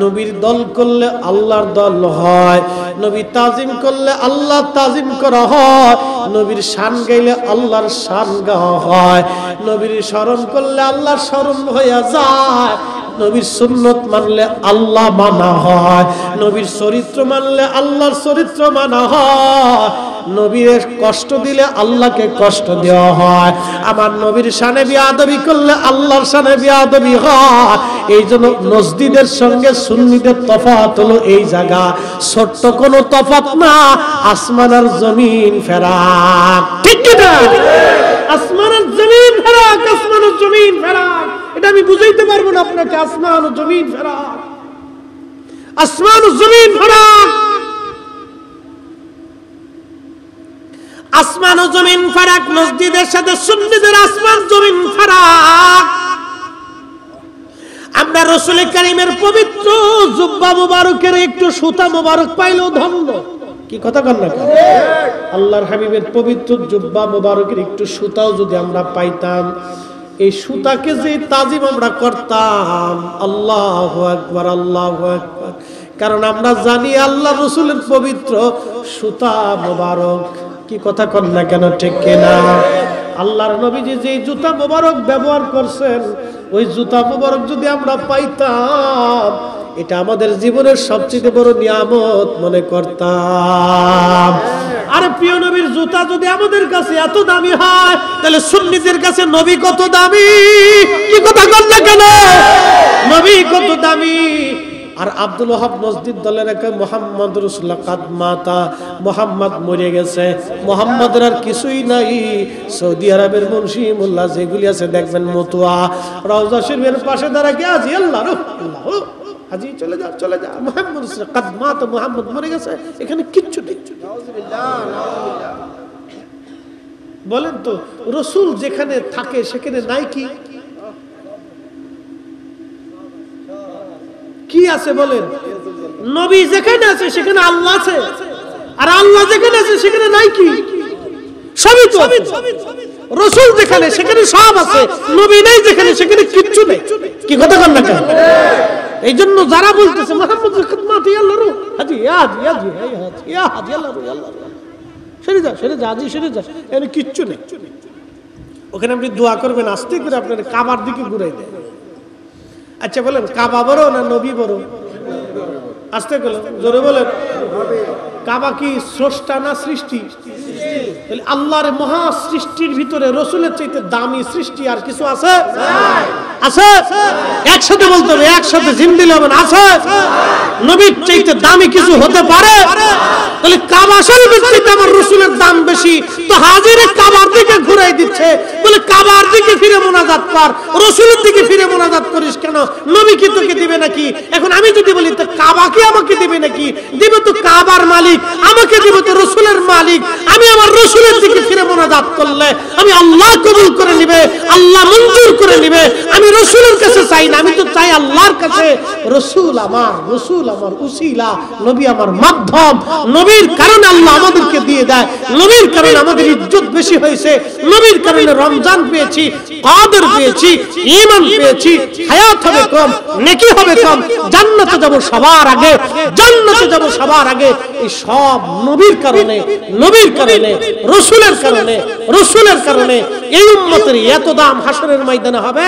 নবীর দল করলে আল্লাহর দল হয়, নবী তাজিম করলে আল্লাহ তাজিম করা হয়, নবীর শান গাইলে আল্লাহর শান গাওয়া হয়, নবীর স্মরণ করলে আল্লাহর স্মরণ হয়ে যায়, নবীর সুন্নত মানলে আল্লাহ মানা হয়, নবীর চরিত্র মানলে আল্লাহর চরিত্র মানা হয়, নবীর কষ্ট দিলে আল্লাহকে কষ্ট দেওয়া হয়। আমার নবীর শানে বিয়াদবি করলে আল্লাহর শানে বিয়াদবি হয়। এই জন্য মসজিদের সঙ্গে সুন্নিদের তফাৎ হলো এই জায়গা, ছোট্ট কোনো তফাৎ না, আসমান আর জমিন ফেরাক। ঠিক কি না? আসমান আর জমিন ফেরাক, আসমান আর জমিন ফেরাক। এটা আমি বুঝাইতে পারবো না আপনাকে। আসমান ও জমিন ফেরাক, আসমান ও জমিন ফেরাক, আসমান ও জমিন ফারাক। মসজিদের সাথে সুন্নিদের আসমান জমিন ফারাক। আমরা রাসূল কারীমের পবিত্র জুব্বা মুবারকের একটু সুতা মুবারক পাইলেও ধন্য। কি কথা কন না? আল্লাহর হাবিবের পবিত্র জুব্বা মুবারকের একটু সুতাও যদি আমরা পাইতাম, এই সুতাকে যে তাজিম আমরা করতাম। আল্লাহু আকবার, আল্লাহু আকবার। কারণ আমরা জানি আল্লাহ রাসূলের পবিত্র সুতা মুবারক। কি কথা কন না কেন? ঠিক কিনা? আল্লাহর নবীজি যে জুতা মুবারক ব্যবহার করছেন, ওই জুতা মুবারক যদি আমরা পাইতাম, এটা আমাদের জীবনের সবচেয়ে বড় নিয়ামত মনে করতাম। আরে প্রিয় নবীর জুতা যদি আমাদের কাছে এত দামি হয়, তাহলে সুন্নিদের কাছে নবী কত দামি। কি কথা কন না কেন? নবী কত দামি। আর আব্দুল ওহাব মসজিদ দলের একে মুহাম্মদ রাসূলুল্লাহ কাদ মাতা, মুহাম্মদ মরে গেছে, মুহাম্মদের আর কিছুই নাই। সৌদি আরবের মুন্সি মোল্লা যেগুলি আছে দেখবেন মতুয়া রওজা শরীফের পাশে দাঁড়াকে আজি আল্লাহ আল্লাহ আজি চলে যা চলে যা, মুহাম্মদ রাসূল কাদ মাতা, মুহাম্মদ মরে গেছে, এখানে কিচ্ছু নেই। বলেন তো, রসুল যেখানে থাকে সেখানে নাই কি? আছে বলেন? নবী যেখানে আছে সেখানে আল্লাহ আছে, আর আল্লাহ যেখানে আছে সেখানে নাই কি? সবই তো। রাসূল যেখানে সেখানে সব আছে, নবী নাই যেখানে সেখানে কিচ্ছু নেই। কি কথা বলেন না কেন? এই জন্য যারা বলতেছে মুহাম্মদের খিদমত আল্লাহর হাজি হাজি হাজি ইয়া হাজি আল্লাহর আল্লাহ, সেরে যা সেরে যা হাজি সেরে যা, এখানে কিচ্ছু নেই। ওখানে আপনি দোয়া করবেন, আস্তে করে আপনার কাবার দিকে ঘুরাই দেয়। আচ্ছা বলেন, কাবা বড় না নবী বড়? আস্তে করে জোরে বলেন। কাবা কি স্রষ্টা না সৃষ্টি? তাহলে আল্লাহর মহা সৃষ্টির ভিতরে রাসূলের চাইতে দামি সৃষ্টি আর কিছু আছে? আছে? একসাথে বলতে হবে, একসাথে জিম দিলে হবে না। আছে? নবীর চাইতে দামি কিছু হতে পারে? তাহলে কাবা শরীফের চাইতে আমার রাসূলের দাম বেশি, তো হাজিরে কাবার দিকে ঘুরাই দিচ্ছে, বলে কাবার দিকে ফিরে মোনাজাত কর, রাসূলের দিকে ফিরে মোনাজাত করিস কেন? নবী কি তোকে দিবে নাকি? এখন আমি যদি বলি তো কাবা কি আমাকে দিবে নাকি? দিবে তো কাবার মালিক, আমাকে দিবে তো রাসূলের মালিক। আমি আমার রাসূলের দিকে ফিরে মোনাজাত করলে আমি আল্লাহ কবুল করে নিবে, আল্লাহ মঞ্জুর করে নিবে। আমি রাসূলের কাছে চাই না, আমি তো চাই আল্লাহর কাছে। রাসূল আমার উসিলা, নবী আমার মাধ্যম। নবীর কারণে আল্লাহ আমাদেরকে দিয়ে দেয়, নবীর কারণে আমাদের ইজ্জত বেশি হয়েছে, নবীর কারণে রমজান পেয়েছি, কদর পেয়েছি, ঈমান পেয়েছি। হায়াত হবে কম, নেকি হবে কম, জান্নাতে যাব সবার আগে, জান্নাতে যাব সবার আগে। এই সব নবীর কারণে, নবীর কারণে, রাসূলের কারণে, রাসূলের কারণে এই উম্মতের এত দাম হাসরের ময়দানে হবে।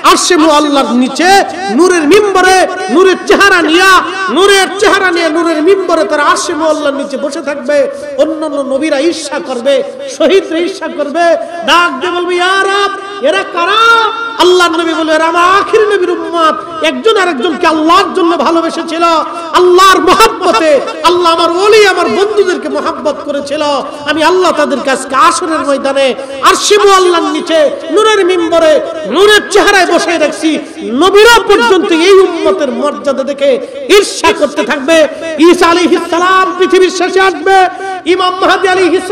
আরশে মুআল্লার নিচে নূরের মিম্বরে, নূরের চেহারা নিয়ে, নূরের চেহারা নিয়ে নূরের মিম্বরে তারা আরশে মুআল্লার নিচে বসে থাকবে। অন্যান্য নবীরা ঈর্ষা করবে, শহীদরা ঈর্ষা করবে, ডাক দিয়ে বলবে ইয়া রাব, এরা কারা? আল্লাহর নবী বলে এরা আমার আখির নবীর উম্মত। একজন আরেকজনকে আল্লাহর জন্য ভালোবেসেছিল, আল্লাহর মহব্বতে। আল্লাহ আমার ওলি, আমার বন্ধুদেরকে মহব্বত করেছিল। আমি আল্লাহ তাদের কাছে আসরের ময়দানে আরশে মুআল্লার নিচে নূরের মিম্বরে নূরের চেহারায় বসে রাখছি। নবীরা পর্যন্ত এই উম্মতের মর্যাদা দেখে ঈর্ষা করতে থাকবে। ঈসা আলাইহিস সালাম পৃথিবীর শেষে আসবে। ইমাম মাহদী আলাইহিস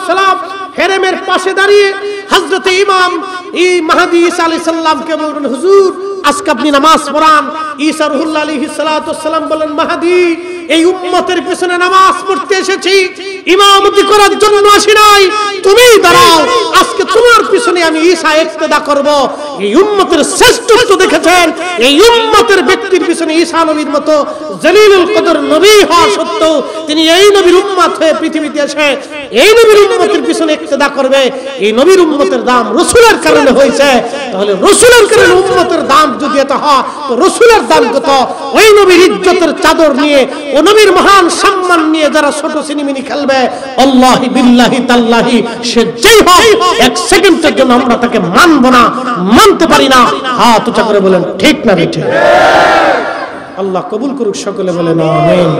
সালাম হেরেমের পাশে দাঁড়িয়ে হযরত ইমাম মাহদী ঈসা আলাইহিস সালামকে বলবেন, হুজুর আজকে আপনি নামাজ পড়ান। ঈসা রুহুল্লাহ আলাইহিস সালাম বলেন, মাহদী এই উম্মতের পিছনে নামাজ পড়তে এসেছি, ইমামতি করার জন্য আসি নাই। তুমি দাঁড়াও, আজকে তোমার পিছনে আমি ঈসা ইক্তেদা করব। এই উম্মতের শ্রেষ্ঠত্ব দেখেছেন, এই উম্মতের ব্যক্তির পিছনে ঈসা নবীর মতো জলিলুল কদর নবী হওয়া সত্ত্বেও তিনি এই নবীর উম্মত হয়ে পৃথিবীতে এসে এই নবীর উম্মতের পিছনে ইক্তেদা করবে। এই নবীর উম্মতের দাম রাসূলের কারণে হয়েছে। তাহলে রাসূলের কারণে উম্মতের দাম যদি এত হয়, তো রাসূলের দাম কত? ওই নবীর ইজ্জতের চাদর নিয়ে, ও নবীর মহান সম্মান নিয়ে যারা ছোট সিনেমিনি খেলবে, আল্লাহি বিল্লাহি তাল্লাহি সে যেই হোক, এক সেকেন্ডের জন্য আমরা তাকে মানব না, মানতে পারি না। হাত উঁচা করে বলেন ঠিক না ঠিক? আল্লাহ কবুল করুক, সকলে বলেন আমিন।